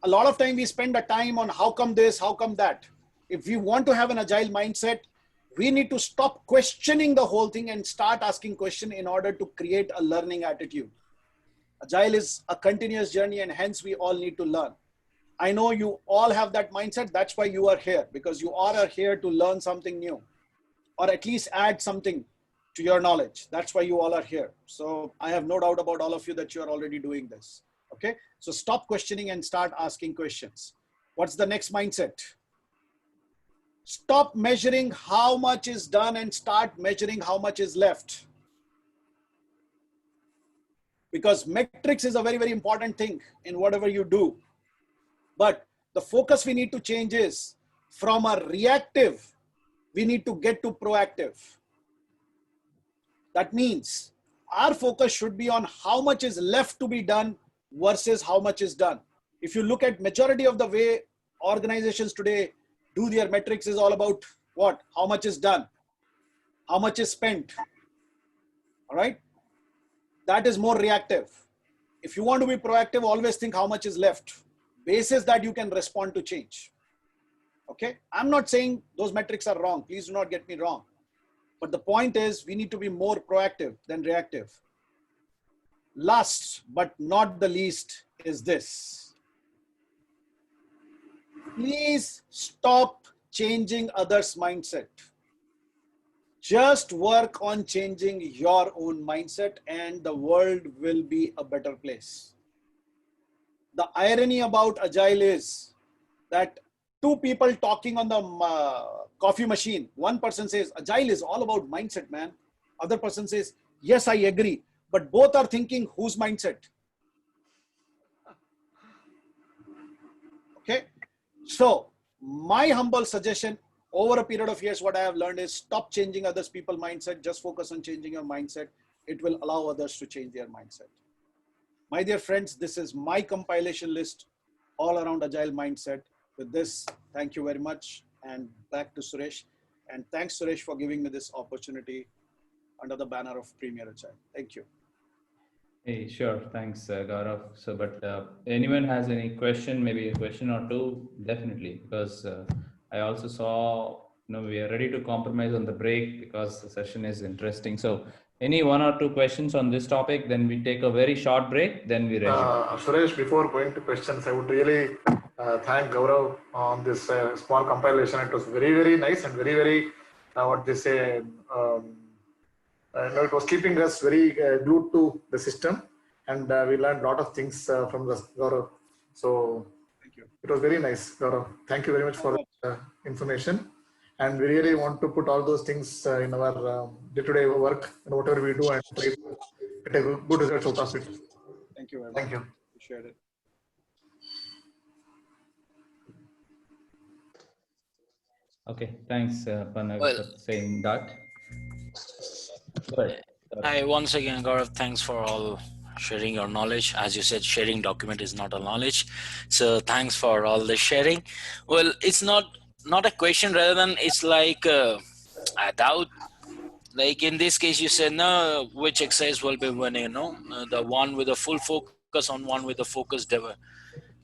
a lot of time we spend the time on how come this, how come that. If we want to have an agile mindset, we need to stop questioning the whole thing and start asking question in order to create a learning attitude. Agile is a continuous journey and hence we all need to learn. I know you all have that mindset. That's why you are here, because you all are here to learn something new or at least add something to your knowledge. That's why you all are here. So I have no doubt about all of you that you are already doing this. Okay. So stop questioning and start asking questions. What's the next mindset? Stop measuring how much is done and start measuring how much is left. Because metrics is a very, very important thing in whatever you do. But the focus we need to change is from a reactive, we need to get to proactive. That means our focus should be on how much is left to be done versus how much is done. If you look at majority of the way organizations today do their metrics is all about what? How much is done? How much is spent? All right. That is more reactive. If you want to be proactive, always think how much is left. Basis that you can respond to change. Okay. I'm not saying those metrics are wrong. Please do not get me wrong. But the point is we need to be more proactive than reactive. Last but not the least is this. Please stop changing others' mindset. Just work on changing your own mindset and the world will be a better place. The irony about Agile is that two people talking on the coffee machine, one person says, Agile is all about mindset, man. Other person says, yes, I agree. But both are thinking, whose mindset? Okay. So my humble suggestion over a period of years, what I have learned is stop changing others people's mindset. Just focus on changing your mindset. It will allow others to change their mindset. My dear friends, this is my compilation list all around Agile mindset. With this, thank you very much. And back to Suresh. And thanks, Suresh, for giving me this opportunity under the banner of PremierAgile. Thank you. Hey, sure. Thanks, Gaurav. So, but anyone has any question, maybe a question or two, definitely, because I also saw, we are ready to compromise on the break because the session is interesting. So any one or two questions on this topic, then we take a very short break, then we resume. Suresh, before going to questions, I would really thank Gaurav on this small compilation. It was very, very nice and very, very, what they say, it was keeping us very glued to the system, and we learned a lot of things from the Gaurav. So thank you. It was very nice, Gaurav. Thank you very much for the information. And we really want to put all those things in our day-to-day work and whatever we do and try to get a good results out of it. Thank you very much. Thank you. Appreciate it. Okay, thanks, Panag, for saying that. Hi, once again, Gaurav, thanks for all sharing your knowledge. As you said, sharing document is not a knowledge. So thanks for all the sharing. Well, it's not a question, rather than it's like a doubt. Like in this case, you said, no, which exercise will be winning, the one with a full focus on one with a focus,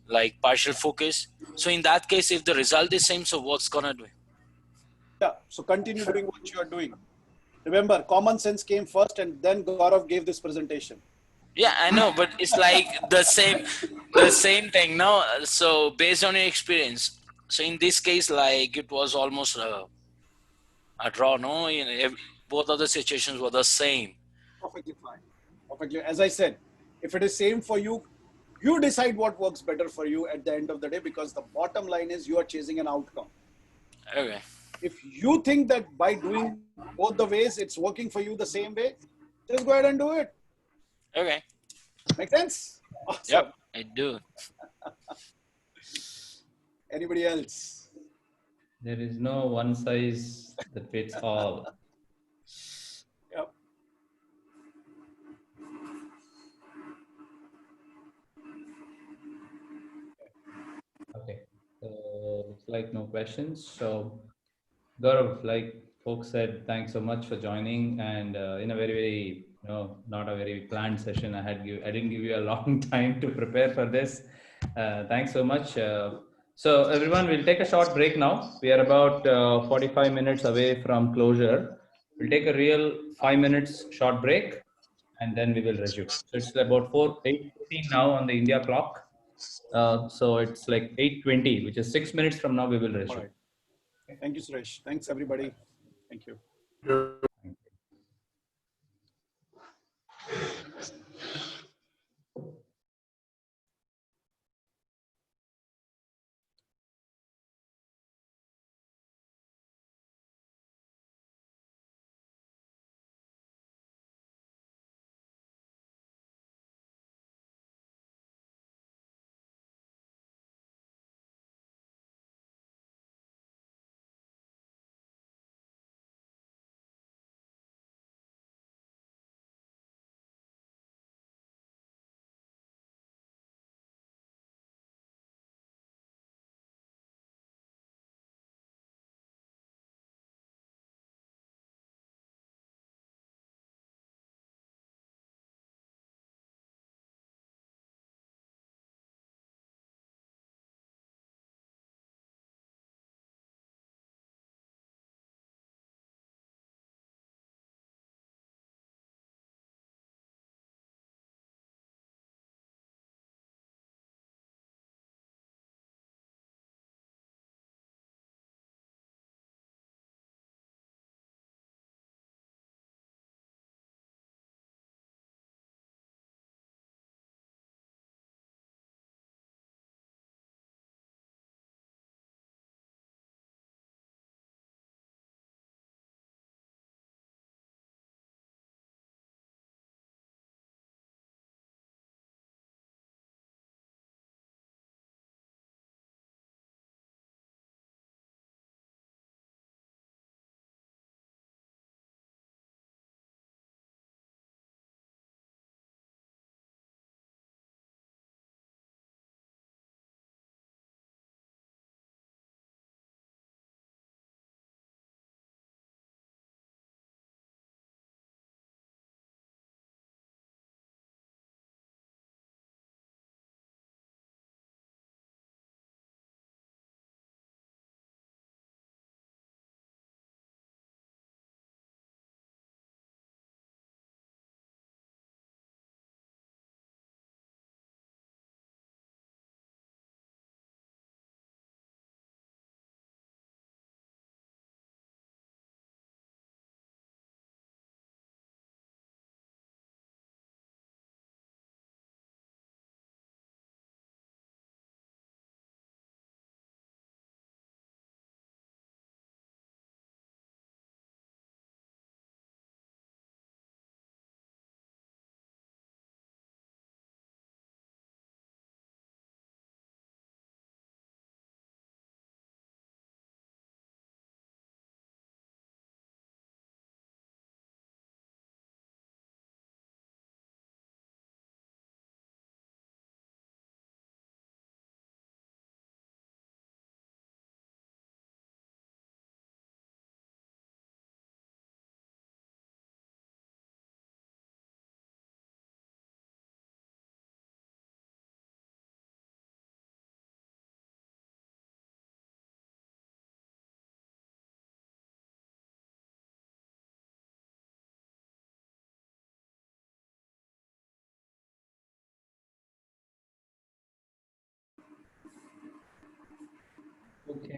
like partial focus. So in that case, if the result is same, so what's gonna do? Yeah. So continue doing what you are doing. Remember, common sense came first, and then Gaurav gave this presentation. Yeah, I know, but it's like the same thing. No, so based on your experience, so in this case, like it was almost a draw. No, both of the situations were the same. Perfectly fine. Perfectly. As I said, if it is same for you, you decide what works better for you at the end of the day, because the bottom line is you are chasing an outcome. Okay. If you think that by doing both the ways, it's working for you the same way, just go ahead and do it. Okay. Make sense? Yep, Awesome. I do. Anybody else? There is no one size that fits all. Yep. Okay, so looks like no questions. So Gaurav, like folks said, thanks so much for joining. And in a very, not a very planned session, I didn't give you a long time to prepare for this. Thanks so much. So everyone, we'll take a short break now. We are about 45 minutes away from closure. We'll take a real 5 minutes short break, and then we will resume. So it's about 8:14 now on the India clock. So it's like 8:20, which is 6 minutes from now, we will resume. All right. Thank you, Suresh. Thanks, everybody. Thank you.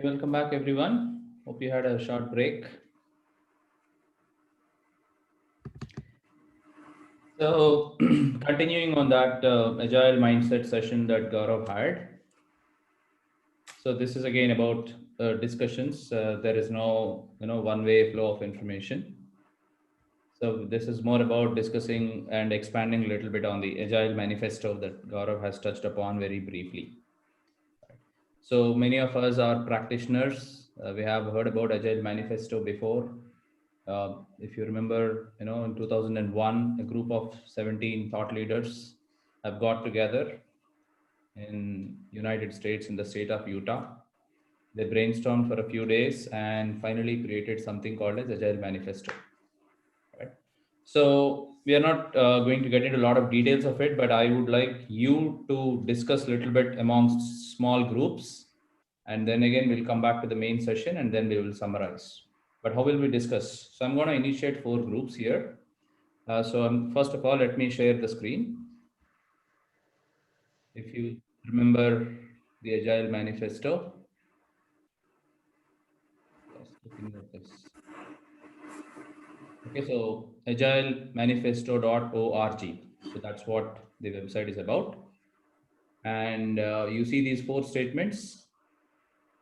Welcome back, everyone. Hope you had a short break. So, continuing on that agile mindset session that Gaurav had. So this is again about discussions. There is no, one-way flow of information. So this is more about discussing and expanding a little bit on the agile manifesto that Gaurav has touched upon very briefly. So many of us are practitioners. We have heard about agile manifesto before. If you remember, in 2001, a group of 17 thought leaders have got together in United States in the state of Utah. They brainstormed for a few days and finally created something called as Agile Manifesto. Right? So we are not going to get into a lot of details of it, but I would like you to discuss a little bit amongst small groups. And then again, we'll come back to the main session and then we will summarize. But how will we discuss? So I'm going to initiate 4 groups here. First of all, let me share the screen. If you remember the Agile Manifesto, just looking at this. Okay, so agilemanifesto.org. So that's what the website is about. And you see these 4 statements: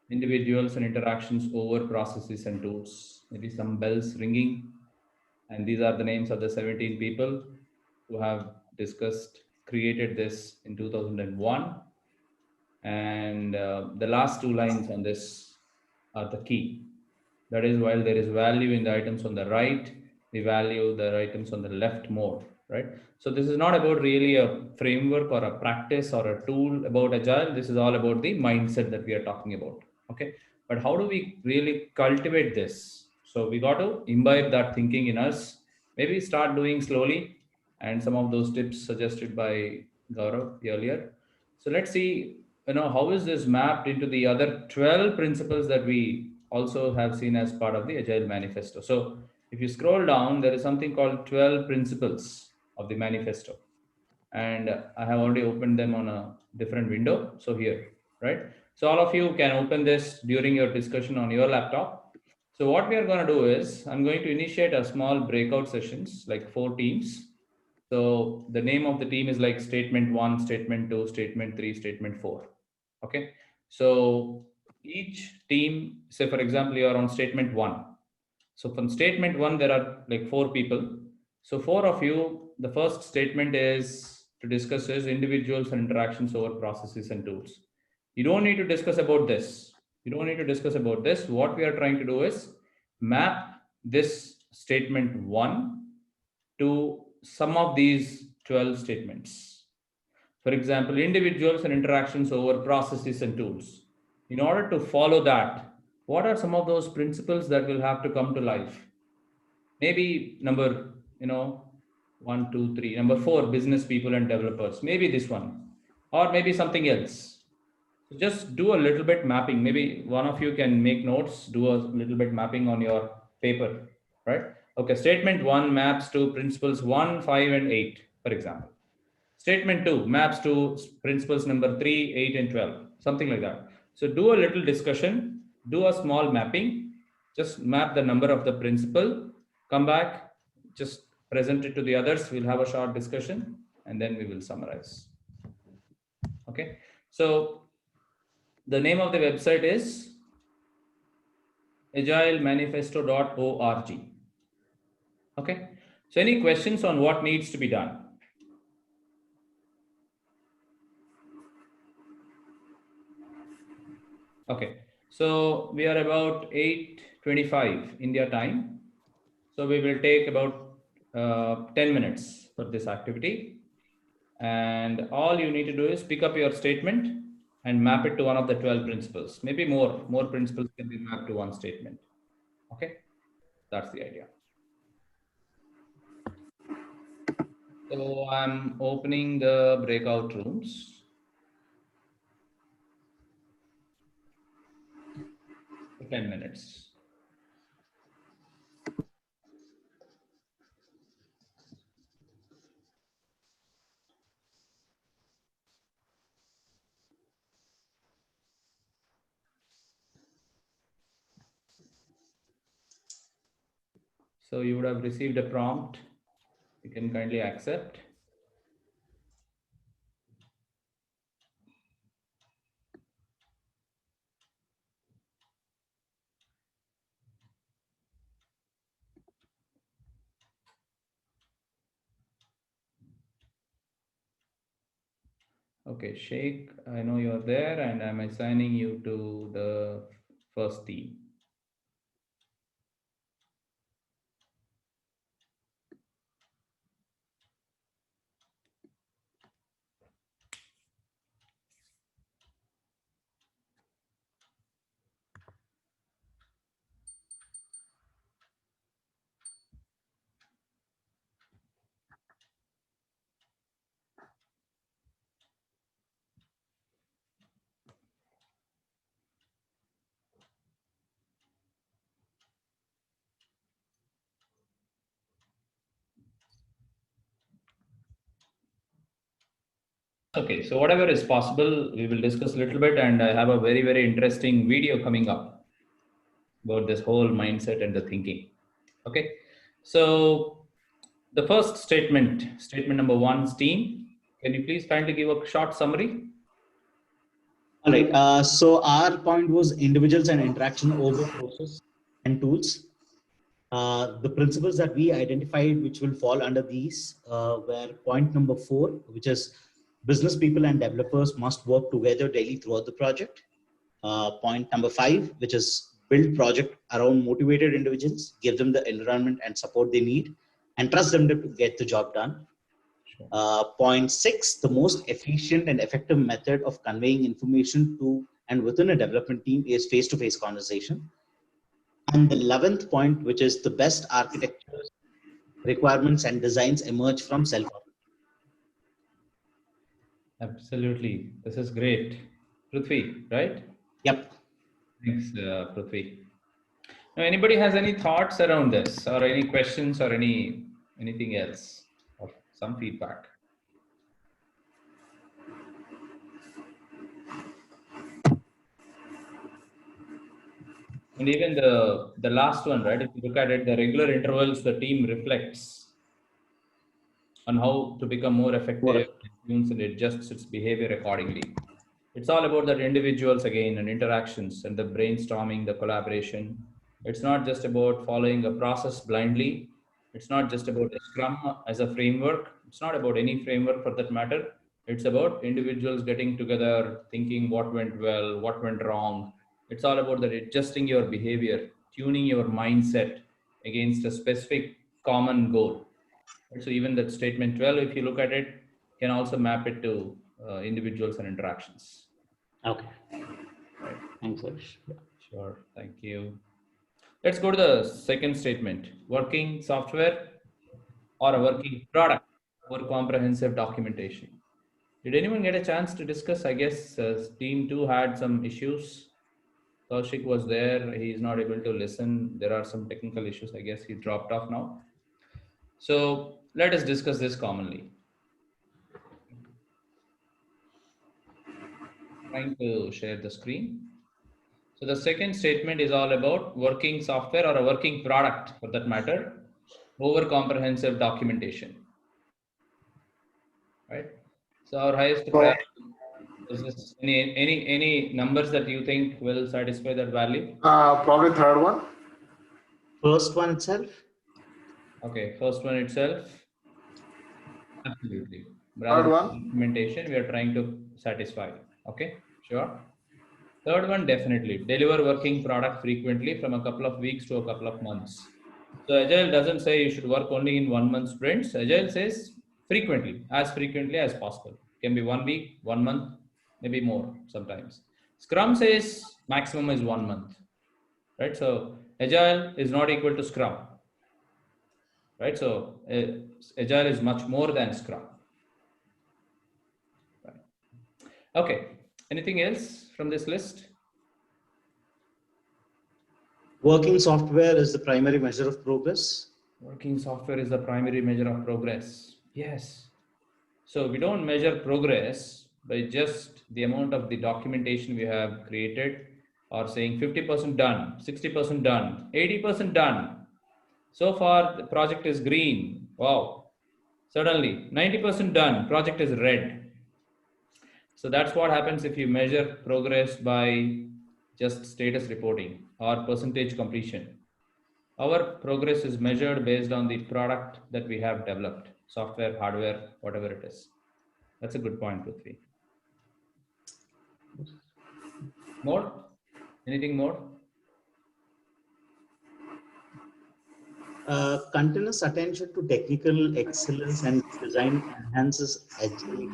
individuals and interactions over processes and tools. Maybe some bells ringing. And these are the names of the 17 people who have created this in 2001. And the last 2 lines on this are the key. That is, while there is value in the items on the right, we value the items on the left more, right? So this is not about really a framework or a practice or a tool about agile. This is all about the mindset that we are talking about. Okay, but how do we really cultivate this? So we got to imbibe that thinking in us. Maybe start doing slowly, and some of those tips suggested by Gaurav earlier. So let's see, how is this mapped into the other 12 principles that we also have seen as part of the Agile Manifesto. So if you scroll down, there is something called 12 principles of the manifesto. And I have already opened them on a different window. So here, right? So all of you can open this during your discussion on your laptop. So what we are going to do is I'm going to initiate a small breakout sessions, like 4 teams. So the name of the team is like statement 1, statement 2, statement 3, statement 4. Okay. So each team, say for example, you are on statement 1. So from statement 1, there are like 4 people. So 4 of you, the first statement is to discuss is individuals and interactions over processes and tools. You don't need to discuss about this. You don't need to discuss about this. What we are trying to do is map this statement 1 to some of these 12 statements. For example, individuals and interactions over processes and tools. In order to follow that, what are some of those principles that will have to come to life? Maybe number, 1, 2, 3. Number 4, business people and developers. Maybe this one, or maybe something else. So just do a little bit mapping. Maybe one of you can make notes, do a little bit mapping on your paper, right? Okay, statement 1 maps to principles 1, 5, and 8, for example. Statement 2 maps to principles number 3, 8, and 12, something like that. So do a little discussion, do a small mapping, just map the number of the principle, come back, just present it to the others. We'll have a short discussion and then we will summarize. Okay, so the name of the website is agilemanifesto.org. Okay, so any questions on what needs to be done? Okay, so we are about 8:25 India time. So we will take about 10 minutes for this activity. And all you need to do is pick up your statement and map it to one of the 12 principles. Maybe more principles can be mapped to one statement. Okay, that's the idea. So I'm opening the breakout rooms. For 10 minutes. So you would have received a prompt. You can kindly accept. Okay, Sheikh, I know you're there and I'm assigning you to the first team. Okay, so whatever is possible, we will discuss a little bit, and I have a very, very interesting video coming up about this whole mindset and the thinking. Okay, so the first statement, statement number one, team. Can you please kindly give a short summary? All right. So our point was individuals and interaction over process and tools. The principles that we identified, which will fall under these, were point number 4, which is business people and developers must work together daily throughout the project. Point number 5, which is build project around motivated individuals, give them the environment and support they need, and trust them to get the job done. Point 6, the most efficient and effective method of conveying information to and within a development team is face-to-face conversation. And the 11th point, which is the best architectures, requirements, and designs emerge from self. Absolutely. This is great. Prithvi, right? Yep. Thanks, Prithvi. Now, anybody has any thoughts around this, or any questions, or anything else, or some feedback? And even the last one, right? If you look at it, the regular intervals, the team reflects on how to become more effective and adjusts its behavior accordingly. It's all about that individuals again and interactions and the brainstorming, the collaboration. It's not just about following a process blindly. It's not just about a Scrum as a framework. It's not about any framework for that matter. It's about individuals getting together, thinking what went well, what went wrong. It's all about that adjusting your behavior, tuning your mindset against a specific common goal. So even that statement 12, if you look at it, can also map it to individuals and interactions. Okay. Right. Thanks, Avish. Yeah. Sure. Thank you. Let's go to the second statement. Working software or a working product or comprehensive documentation. Did anyone get a chance to discuss? I guess team 2 had some issues. Kaushik was there. He's not able to listen. There are some technical issues. I guess he dropped off now. So let us discuss this commonly. Trying to share the screen. So the second statement is all about working software or a working product for that matter over comprehensive documentation. Right. So our highest priority is this. Any numbers that you think will satisfy that value? Probably third one. First one itself. Okay, first one itself. Absolutely. Third Rather one. than documentation, we are trying to satisfy. Okay, sure. Third one, definitely deliver working product frequently from a couple of weeks to a couple of months. So Agile doesn't say you should work only in 1 month sprints. Agile says frequently as possible. Can be 1 week, 1 month, maybe more sometimes. Scrum says maximum is 1 month, right? So Agile is not equal to Scrum, right? So Agile is much more than Scrum. Right. Okay. Anything else from this list? Working software is the primary measure of progress. Working software is the primary measure of progress. Yes. So we don't measure progress by just the amount of the documentation we have created or saying 50% done, 60% done, 80% done. So far, the project is green. Wow. Suddenly, 90% done, project is red. So that's what happens if you measure progress by just status reporting or percentage completion. Our progress is measured based on the product that we have developed, software, hardware, whatever it is. That's a good point, Prithvi. More? Anything more? Continuous attention to technical excellence and design enhances agility.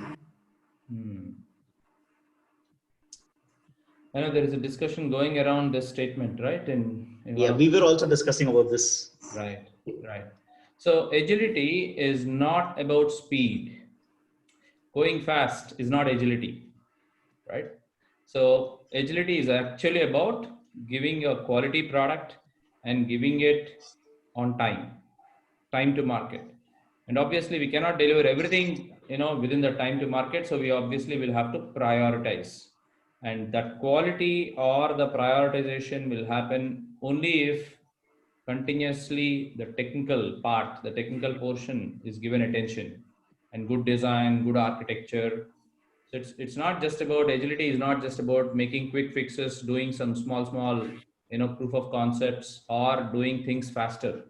I know there is a discussion going around this statement, right? Yeah, we were also discussing about this. Right, right. So agility is not about speed. Going fast is not agility, right? So agility is actually about giving a quality product and giving it on time to market. And obviously we cannot deliver everything, within the time to market. So we obviously will have to prioritize, and that quality or the prioritization will happen only if continuously the technical part, the technical portion is given attention, and good design, good architecture. So it's not just about agility is not just about making quick fixes, doing some small proof of concepts or doing things faster.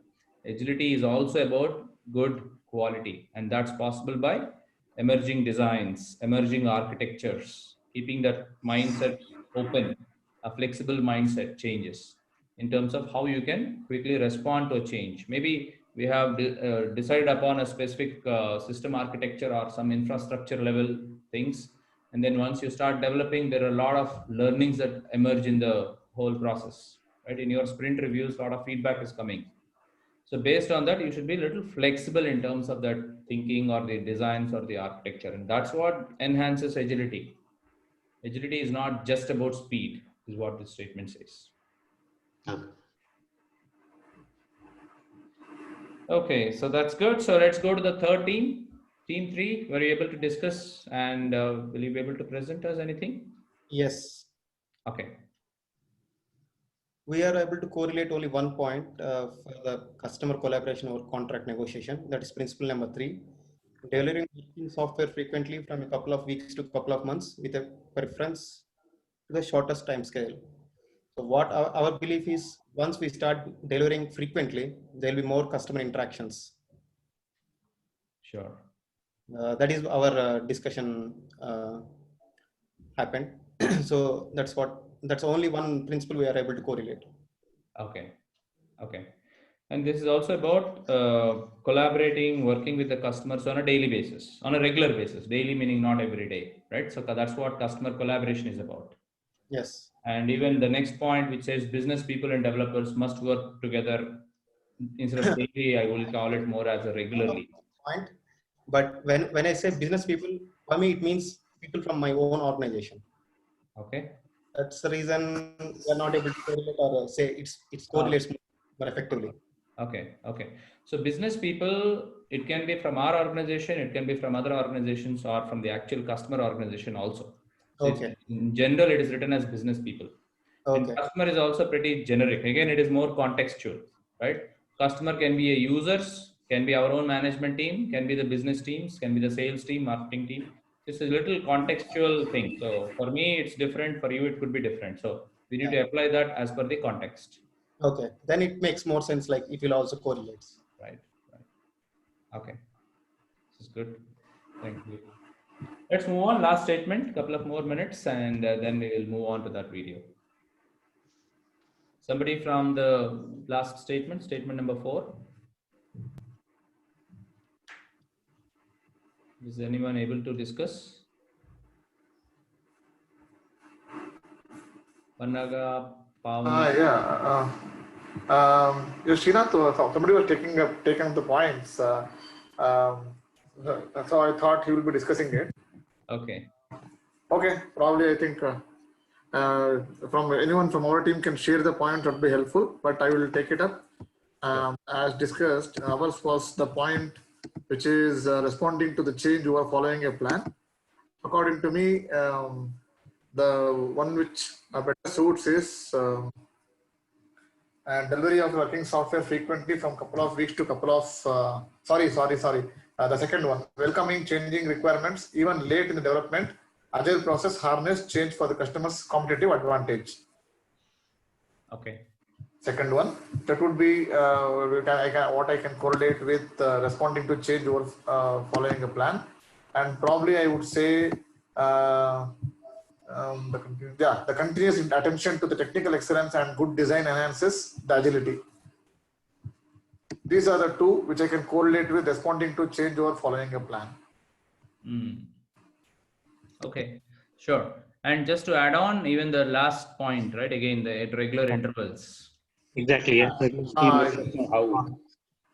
Agility is also about good quality, and that's possible by emerging designs, emerging architectures, keeping that mindset open, a flexible mindset changes in terms of how you can quickly respond to a change. Maybe we have decided upon a specific system architecture or some infrastructure level things. And then once you start developing, there are a lot of learnings that emerge in the whole process, right? In your sprint reviews, a lot of feedback is coming. So based on that, you should be a little flexible in terms of that thinking or the designs or the architecture. And that's what enhances agility. Agility is not just about speed, is what this statement says. Okay, so that's good. So let's go to the third team. Team 3, were you able to discuss and will you be able to present us anything? Yes. Okay. We are able to correlate only one point for the customer collaboration or contract negotiation. That is principle number 3. Delivering software frequently from a couple of weeks to a couple of months with a preference to the shortest time scale. So what our belief is, once we start delivering frequently, there will be more customer interactions. Sure. That is our discussion happened. So that's only one principle we are able to correlate. Okay. Okay. And this is also about collaborating, working with the customers on a daily basis, on a regular basis, daily meaning not every day, right? So that's what customer collaboration is about. Yes. And even the next point, which says business people and developers must work together instead of daily, I will call it more as a regularly. Point. But when I say business people, for me, it means people from my own organization. Okay. That's the reason we are not able to correlate or say it correlates more effectively. Okay. Okay. So business people, it can be from our organization, it can be from other organizations or from the actual customer organization also. So Okay. in general, it is written as business people. Okay. And customer is also pretty generic. Again, it is more contextual, right? Customer can be a users, can be our own management team, can be the business teams, can be the sales team, marketing team. It's a little contextual thing. So for me, it's different. For you, it could be different. So we need to apply that as per the context. Okay. Then it makes more sense. Like it will also correlate. Right. Right. Okay. This is good. Thank you. Let's move on. Last statement, couple of more minutes, and then we will move on to that video. Somebody from the last statement, statement number 4. Is anyone able to discuss? Pannaga, Pavni. Yeah. Srinath, somebody was taking up the points. So I thought he will be discussing it. Okay. Okay. Probably I think from anyone from our team can share the point, that would be helpful, but I will take it up. As discussed, ours was the point which is responding to the change. You are following a plan. According to me, the one which better suits is and delivery of working software frequently from couple of weeks to couple of, the second one, welcoming changing requirements, even late in the development, agile process harness change for the customer's competitive advantage. Okay. Second one, that would be what I can correlate with responding to change or following a plan. And probably I would say the continuous attention to the technical excellence and good design enhances the agility. These are the two which I can correlate with responding to change or following a plan. Okay, sure. And just to add on, even the last point, right? Again, the at regular intervals. Exactly. Yeah.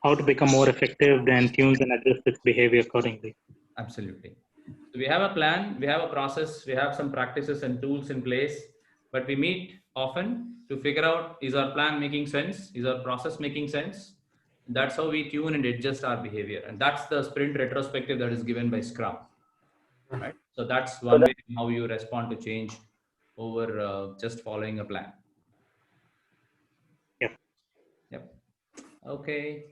How to become more effective, then tune and adjust its behavior accordingly. Absolutely. So we have a plan, we have a process, we have some practices and tools in place, but we meet often to figure out, is our plan making sense? Is our process making sense? That's how we tune and adjust our behavior. And that's the sprint retrospective that is given by Scrum, right? So that's one way how you respond to change over just following a plan. Yep. Okay.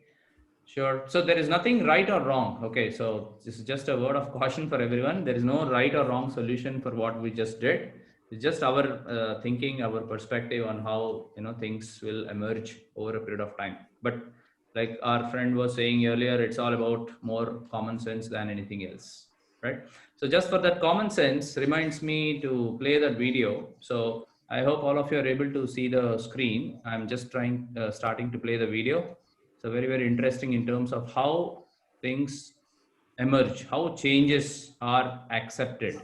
Sure. So there is nothing right or wrong. Okay. So this is just a word of caution for everyone. There is no right or wrong solution for what we just did. It's just our thinking, our perspective on how, things will emerge over a period of time. But like our friend was saying earlier, it's all about more common sense than anything else, right? So just for that common sense reminds me to play that video. So I hope all of you are able to see the screen. I'm just starting to play the video. So very, very interesting in terms of how things emerge, how changes are accepted,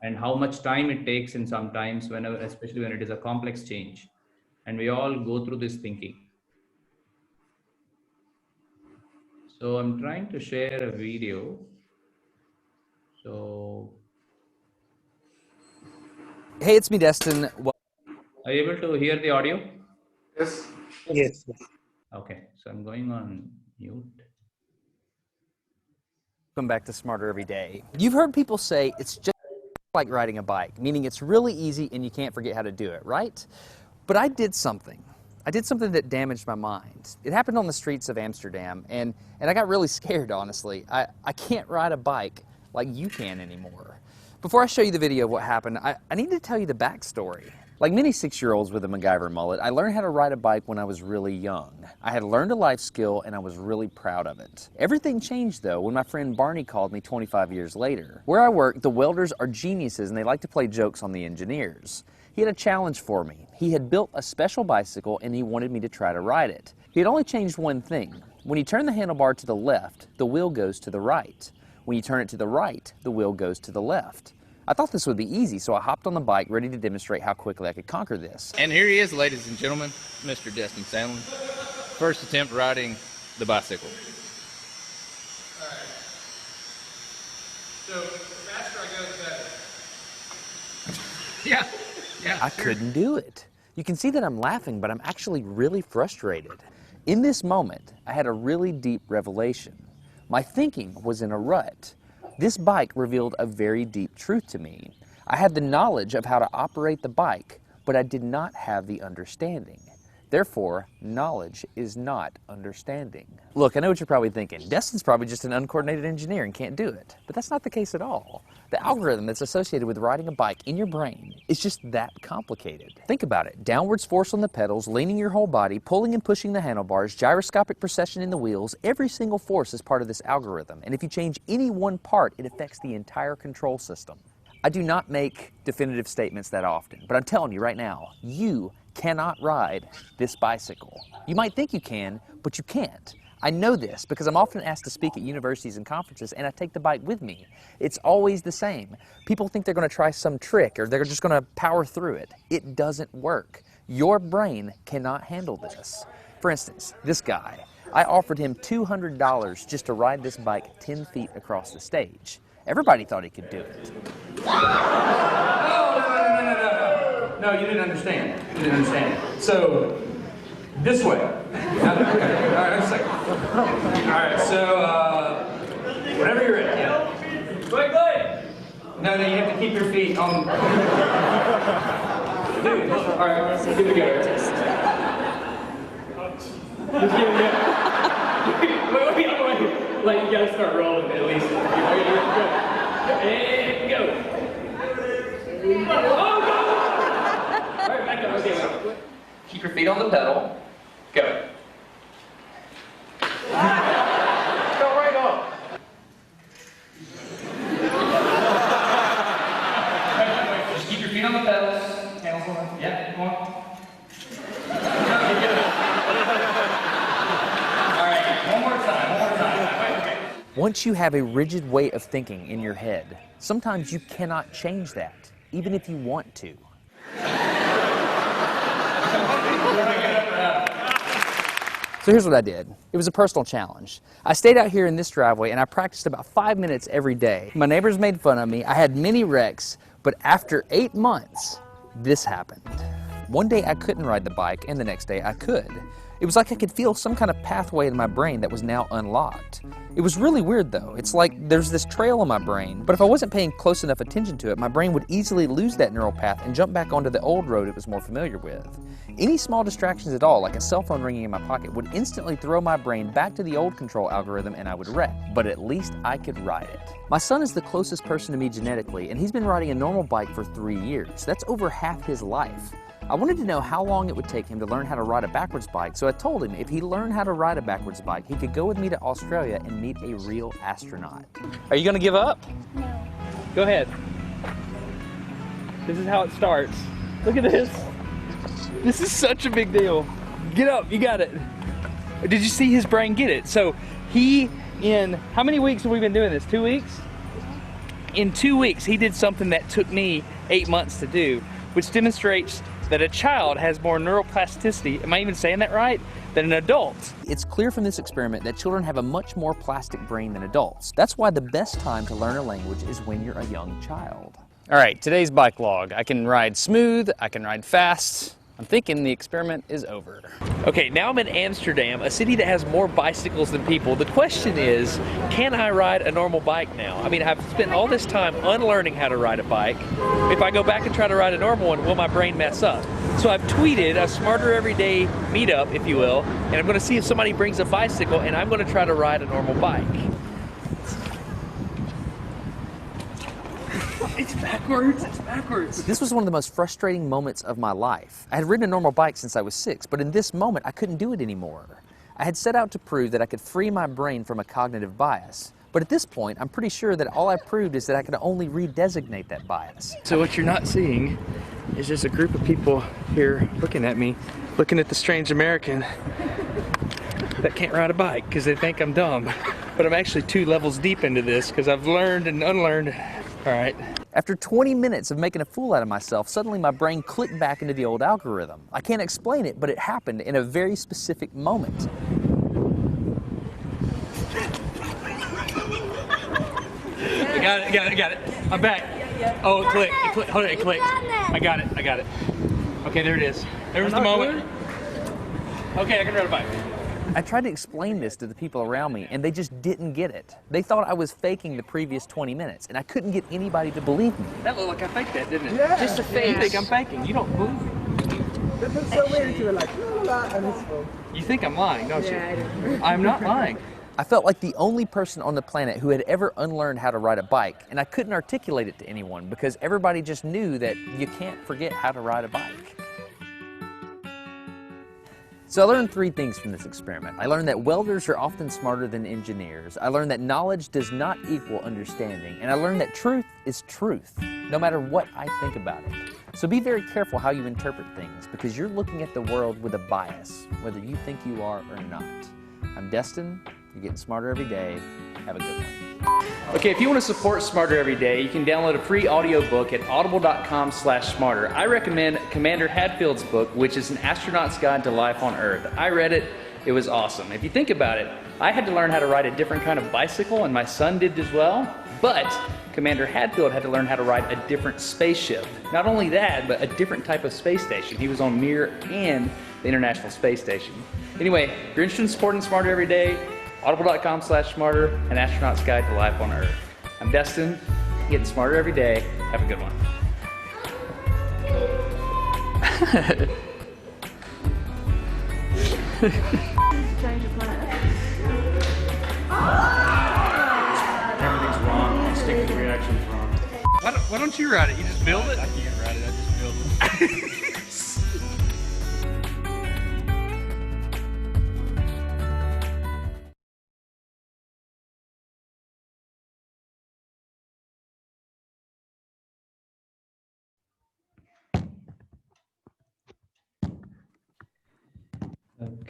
and how much time it takes in sometimes, whenever, especially when it is a complex change. And we all go through this thinking. So I'm trying to share a video. So. Hey, it's me, Destin. Are you able to hear the audio? Yes. Yes. Okay, so I'm going on mute. Welcome back to Smarter Every Day. You've heard people say it's just like riding a bike, meaning it's really easy and you can't forget how to do it, right? But I did something. I did something that damaged my mind. It happened on the streets of Amsterdam, and I got really scared, honestly. I can't ride a bike like you can anymore. Before I show you the video of what happened, I need to tell you the backstory. Like many 6-year-olds with a MacGyver mullet, I learned how to ride a bike when I was really young. I had learned a life skill and I was really proud of it. Everything changed though when my friend Barney called me 25 years later. Where I work, the welders are geniuses and they like to play jokes on the engineers. He had a challenge for me. He had built a special bicycle and he wanted me to try to ride it. He had only changed one thing. When you turn the handlebar to the left, the wheel goes to the right. When you turn it to the right, the wheel goes to the left. I thought this would be easy, so I hopped on the bike ready to demonstrate how quickly I could conquer this. And here he is, ladies and gentlemen, Mr. Destin Sandlin. First attempt riding the bicycle. All right. So the faster I go, the better. Yeah. I couldn't do it. You can see that I'm laughing, but I'm actually really frustrated. In this moment, I had a really deep revelation. My thinking was in a rut. This bike revealed a very deep truth to me. I had the knowledge of how to operate the bike, but I did not have the understanding. Therefore, knowledge is not understanding. Look, I know what you're probably thinking. Destin's probably just an uncoordinated engineer and can't do it. But that's not the case at all. The algorithm that's associated with riding a bike in your brain is just that complicated. Think about it. Downwards force on the pedals, leaning your whole body, pulling and pushing the handlebars, gyroscopic precession in the wheels, every single force is part of this algorithm. And if you change any one part, it affects the entire control system. I do not make definitive statements that often, but I'm telling you right now, you cannot ride this bicycle. You might think you can, but you can't. I know this because I'm often asked to speak at universities and conferences and I take the bike with me. It's always the same. People think they're going to try some trick or they're just going to power through it. It doesn't work. Your brain cannot handle this. For instance, this guy, I offered him $200 just to ride this bike 10 feet across the stage. Everybody thought he could do it. No, you didn't understand. You didn't understand. So, this way. Okay. All right, just a second. All right, so, whenever you're ready. Yeah. Quickly! No, you have to keep your feet on. Dude, all right, good to go. Just give it wait. Like, you gotta start rolling at least. Okay, go. And go. Oh, go! All right, back up. Okay, wait. Keep your feet on the pedal. Go. Go right on. Just keep your feet on the pedals. Hands on. Yeah, come on. Once you have a rigid way of thinking in your head, sometimes you cannot change that, even if you want to. So here's what I did. It was a personal challenge. I stayed out here in this driveway and I practiced about 5 minutes every day. My neighbors made fun of me. I had many wrecks, but after 8 months, this happened. One day I couldn't ride the bike and the next day I could. It was like I could feel some kind of pathway in my brain that was now unlocked. It was really weird though. It's like there's this trail in my brain, but if I wasn't paying close enough attention to it, my brain would easily lose that neural path and jump back onto the old road it was more familiar with. Any small distractions at all, like a cell phone ringing in my pocket, would instantly throw my brain back to the old control algorithm and I would wreck. But at least I could ride it. My son is the closest person to me genetically, and he's been riding a normal bike for 3 years. That's over half his life. I wanted to know how long it would take him to learn how to ride a backwards bike, so I told him if he learned how to ride a backwards bike, he could go with me to Australia and meet a real astronaut. Are you gonna give up? No. Go ahead. This is how it starts. Look at this. This is such a big deal. Get up, you got it. Did you see his brain get it? So in how many weeks have we been doing this? 2 weeks? In 2 weeks, he did something that took me 8 months to do, which demonstrates that a child has more neuroplasticity, am I even saying that right, than an adult. It's clear from this experiment that children have a much more plastic brain than adults. That's why the best time to learn a language is when you're a young child. All right, today's bike log. I can ride smooth, I can ride fast. I'm thinking the experiment is over. Okay, now I'm in Amsterdam, a city that has more bicycles than people. The question is, can I ride a normal bike now? I mean, I've spent all this time unlearning how to ride a bike. If I go back and try to ride a normal one, will my brain mess up? So I've tweeted a Smarter Everyday meetup, if you will, and I'm gonna see if somebody brings a bicycle and I'm gonna try to ride a normal bike. It's backwards, it's backwards. This was one of the most frustrating moments of my life. I had ridden a normal bike since I was 6, but in this moment, I couldn't do it anymore. I had set out to prove that I could free my brain from a cognitive bias. But at this point, I'm pretty sure that all I proved is that I could only redesignate that bias. So what you're not seeing is just a group of people here looking at me, looking at the strange American that can't ride a bike because they think I'm dumb. But I'm actually 2 levels deep into this because I've learned and unlearned. All right. After 20 minutes of making a fool out of myself, suddenly my brain clicked back into the old algorithm. I can't explain it, but it happened in a very specific moment. I got it. I'm back. Oh, it clicked. Hold on, it clicked. I got it. Okay, there it is. There was the moment. Okay, I can ride a bike. I tried to explain this to the people around me, and they just didn't get it. They thought I was faking the previous 20 minutes, and I couldn't get anybody to believe me. That looked like I faked that, didn't it? Yeah. Just a fake. You think I'm faking. You don't believe me. That's so weird. You were like, you think I'm lying, don't you? I do. I'm not lying. I felt like the only person on the planet who had ever unlearned how to ride a bike, and I couldn't articulate it to anyone because everybody just knew that you can't forget how to ride a bike. So I learned 3 things from this experiment. I learned that welders are often smarter than engineers. I learned that knowledge does not equal understanding. And I learned that truth is truth, no matter what I think about it. So be very careful how you interpret things because you're looking at the world with a bias, whether you think you are or not. I'm Destin. You're getting smarter every day. Have a good one. Okay, if you want to support Smarter Every Day, you can download a free audiobook at audible.com/smarter. I recommend Commander Hadfield's book, which is An Astronaut's Guide to Life on Earth. I read it. It was awesome. If you think about it, I had to learn how to ride a different kind of bicycle, and my son did as well. But Commander Hadfield had to learn how to ride a different spaceship. Not only that, but a different type of space station. He was on Mir and the International Space Station. Anyway, if you're interested in supporting Smarter Every Day, audible.com/smarter, An Astronaut's Guide to Life on Earth. I'm Destin, getting smarter every day. Have a good one. Everything's wrong. Stick reaction's wrong. Why don't you write it? You just build it? I can't write it. I just build it.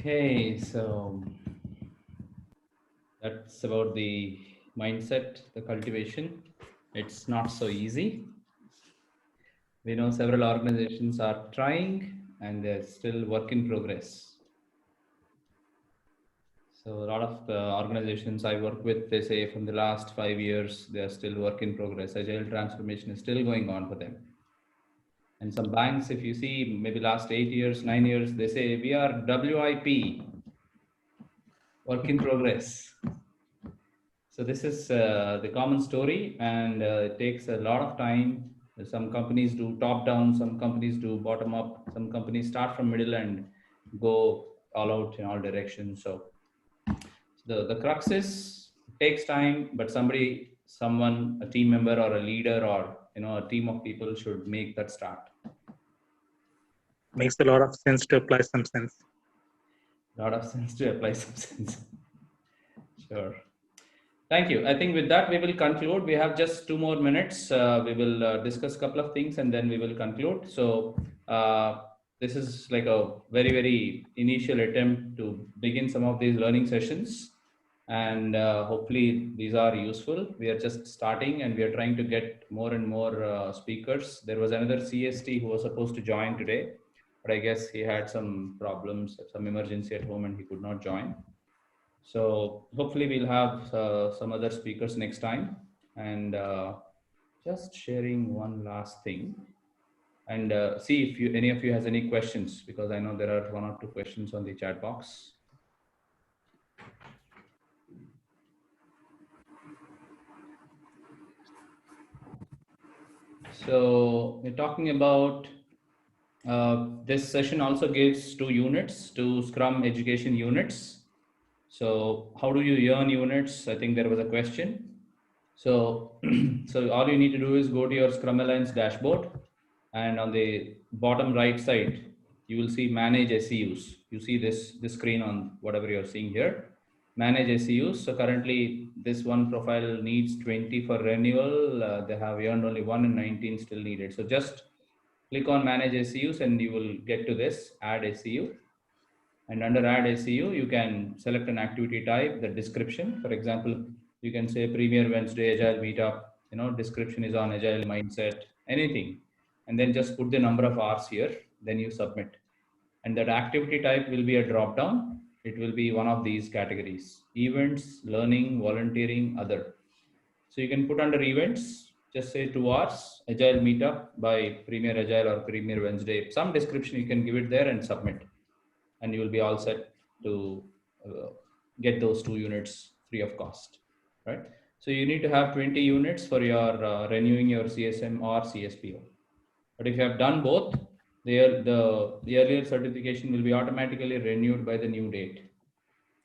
Okay, so that's about the mindset, the cultivation. It's not so easy. We know several organizations are trying and they're still work in progress. So a lot of organizations I work with, they say from the last 5 years, they're still work in progress. Agile transformation is still going on for them. And some banks, if you see maybe last 8 years, 9 years, they say we are WIP, work in progress. So this is the common story, and it takes a lot of time. Some companies do top down, some companies do bottom up, some companies start from middle and go all out in all directions. So the crux is it takes time, but someone, a team member or a leader or a team of people should make that start. Makes a lot of sense to apply some sense. A lot of sense to apply some sense. Sure. Thank you. I think with that, we will conclude. We have just 2 more minutes. We will discuss a couple of things and then we will conclude. So this is like a very, very initial attempt to begin some of these learning sessions. And hopefully these are useful. We are just starting and we are trying to get more and more speakers. There was another CST who was supposed to join today, but I guess he had some problems, some emergency at home and he could not join. So hopefully we'll have some other speakers next time. And just sharing one last thing and see if any of you has any questions, because I know there are 1 or 2 questions on the chat box. So we're talking about this session also gives 2 units, 2 Scrum education units. So how do you earn units? I think there was a question. So, so all you need to do is go to your Scrum Alliance dashboard, and on the bottom right side, you will see manage SEUs. You see this screen on whatever you're seeing here, manage SEUs. So currently this one profile needs 20 for renewal. They have earned only 1 and 19 still needed. So just click on manage SEUs and you will get to this add SEU. And under add SEU, you can select an activity type, the description. For example, you can say Premier Wednesday Agile Meetup, description is on Agile mindset, anything. And then just put the number of hours here, then you submit. And that activity type will be a drop down. It will be one of these categories: events, learning, volunteering, other. So you can put under events, just say 2 hours, Agile Meetup by PremierAgile or Premier Wednesday. Some description you can give it there and submit. And you will be all set to get those 2 units free of cost, right? So you need to have 20 units for your renewing your CSM or CSPO. But if you have done both, the earlier certification will be automatically renewed by the new date.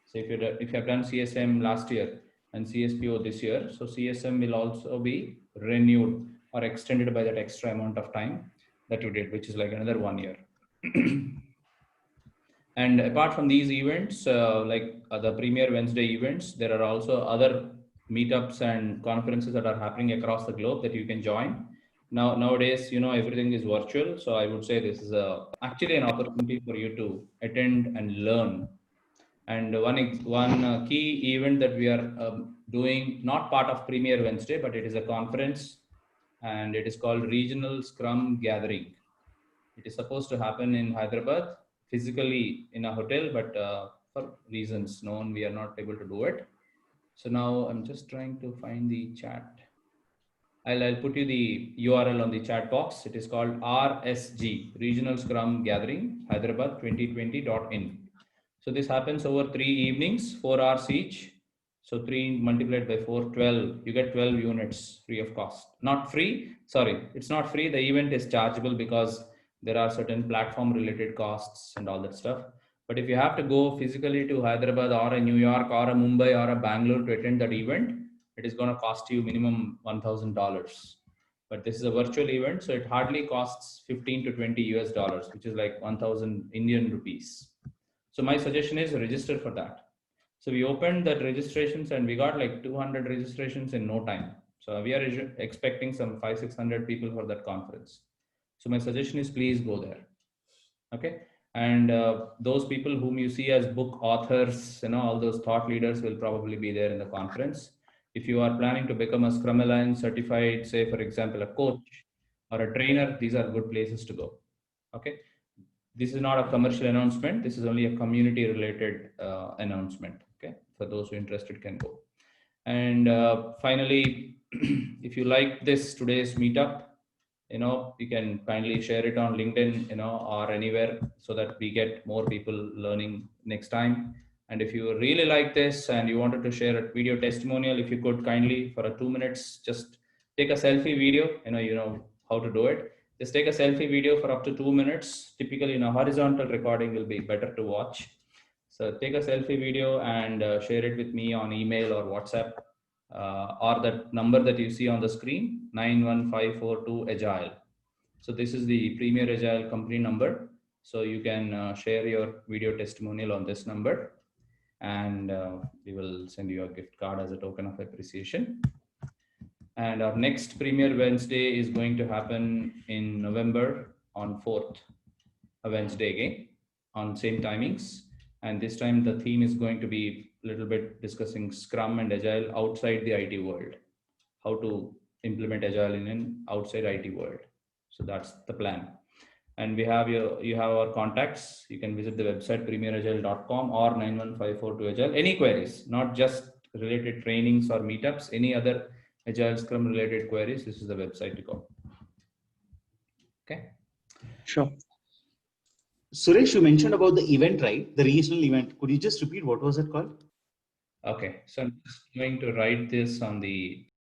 So if you have done CSM last year and CSPO this year, so CSM will also be renewed or extended by that extra amount of time that you did, which is like another 1 year. And apart from these events, like the Premier Wednesday events, there are also other meetups and conferences that are happening across the globe that you can join. Nowadays, everything is virtual. So I would say this is actually an opportunity for you to attend and learn. And one key event that we are doing, not part of Premier Wednesday, but it is a conference, and it is called Regional Scrum Gathering. It is supposed to happen in Hyderabad, physically in a hotel, but for reasons known, we are not able to do it. So now I'm just trying to find the chat. I'll put you the URL on the chat box. It is called RSG, Regional Scrum Gathering, Hyderabad 2020.in. So this happens over 3 evenings, 4 hours each. So 3 multiplied by 4, 12. You get 12 units free of cost. Not free, sorry, it's not free. The event is chargeable because there are certain platform related costs and all that stuff. But if you have to go physically to Hyderabad or a New York or a Mumbai or a Bangalore to attend that event, it is going to cost you minimum $1,000. But this is a virtual event, so it hardly costs 15 to 20 US dollars, which is like 1,000 Indian rupees. So my suggestion is register for that. So we opened that registrations and we got like 200 registrations in no time. So we are expecting some 500-600 people for that conference. So my suggestion is please go there. Okay. And those people whom you see as book authors, you know, all those thought leaders will probably be there in the conference. If you are planning to become a Scrum Alliance certified, say for example, a coach or a trainer, these are good places to go. Okay. This is not a commercial announcement. This is only a community related announcement. Okay. For those who are interested can go. And finally, if you like this today's meetup, you know, you can kindly share it on LinkedIn, you know, or anywhere so that we get more people learning next time. And if you really like this and you wanted to share a video testimonial, if you could kindly for a 2 minutes, just take a selfie video, you know how to do it. Just take a selfie video for up to 2 minutes. Typically, in a horizontal recording will be better to watch. So take a selfie video and share it with me on email or WhatsApp or that number that you see on the screen, 91542 Agile. So this is the PremierAgile company number. So you can share your video testimonial on this number and we will send you a gift card as a token of appreciation. And our next Premier Wednesday is going to happen in November on 4th, a Wednesday again on same timings. And this time the theme is going to be a little bit discussing Scrum and Agile outside the IT world, how to implement Agile in an outside IT world. So that's the plan. And we have you have our contacts. You can visit the website PremierAgile.com or 91542 Agile. Any queries, not just related trainings or meetups, any other Agile Scrum related queries, this is the website to go. Okay. Sure. Suresh, you mentioned about the event, right? The regional event. Could you just repeat what was it called? Okay, so I'm just going to write this on the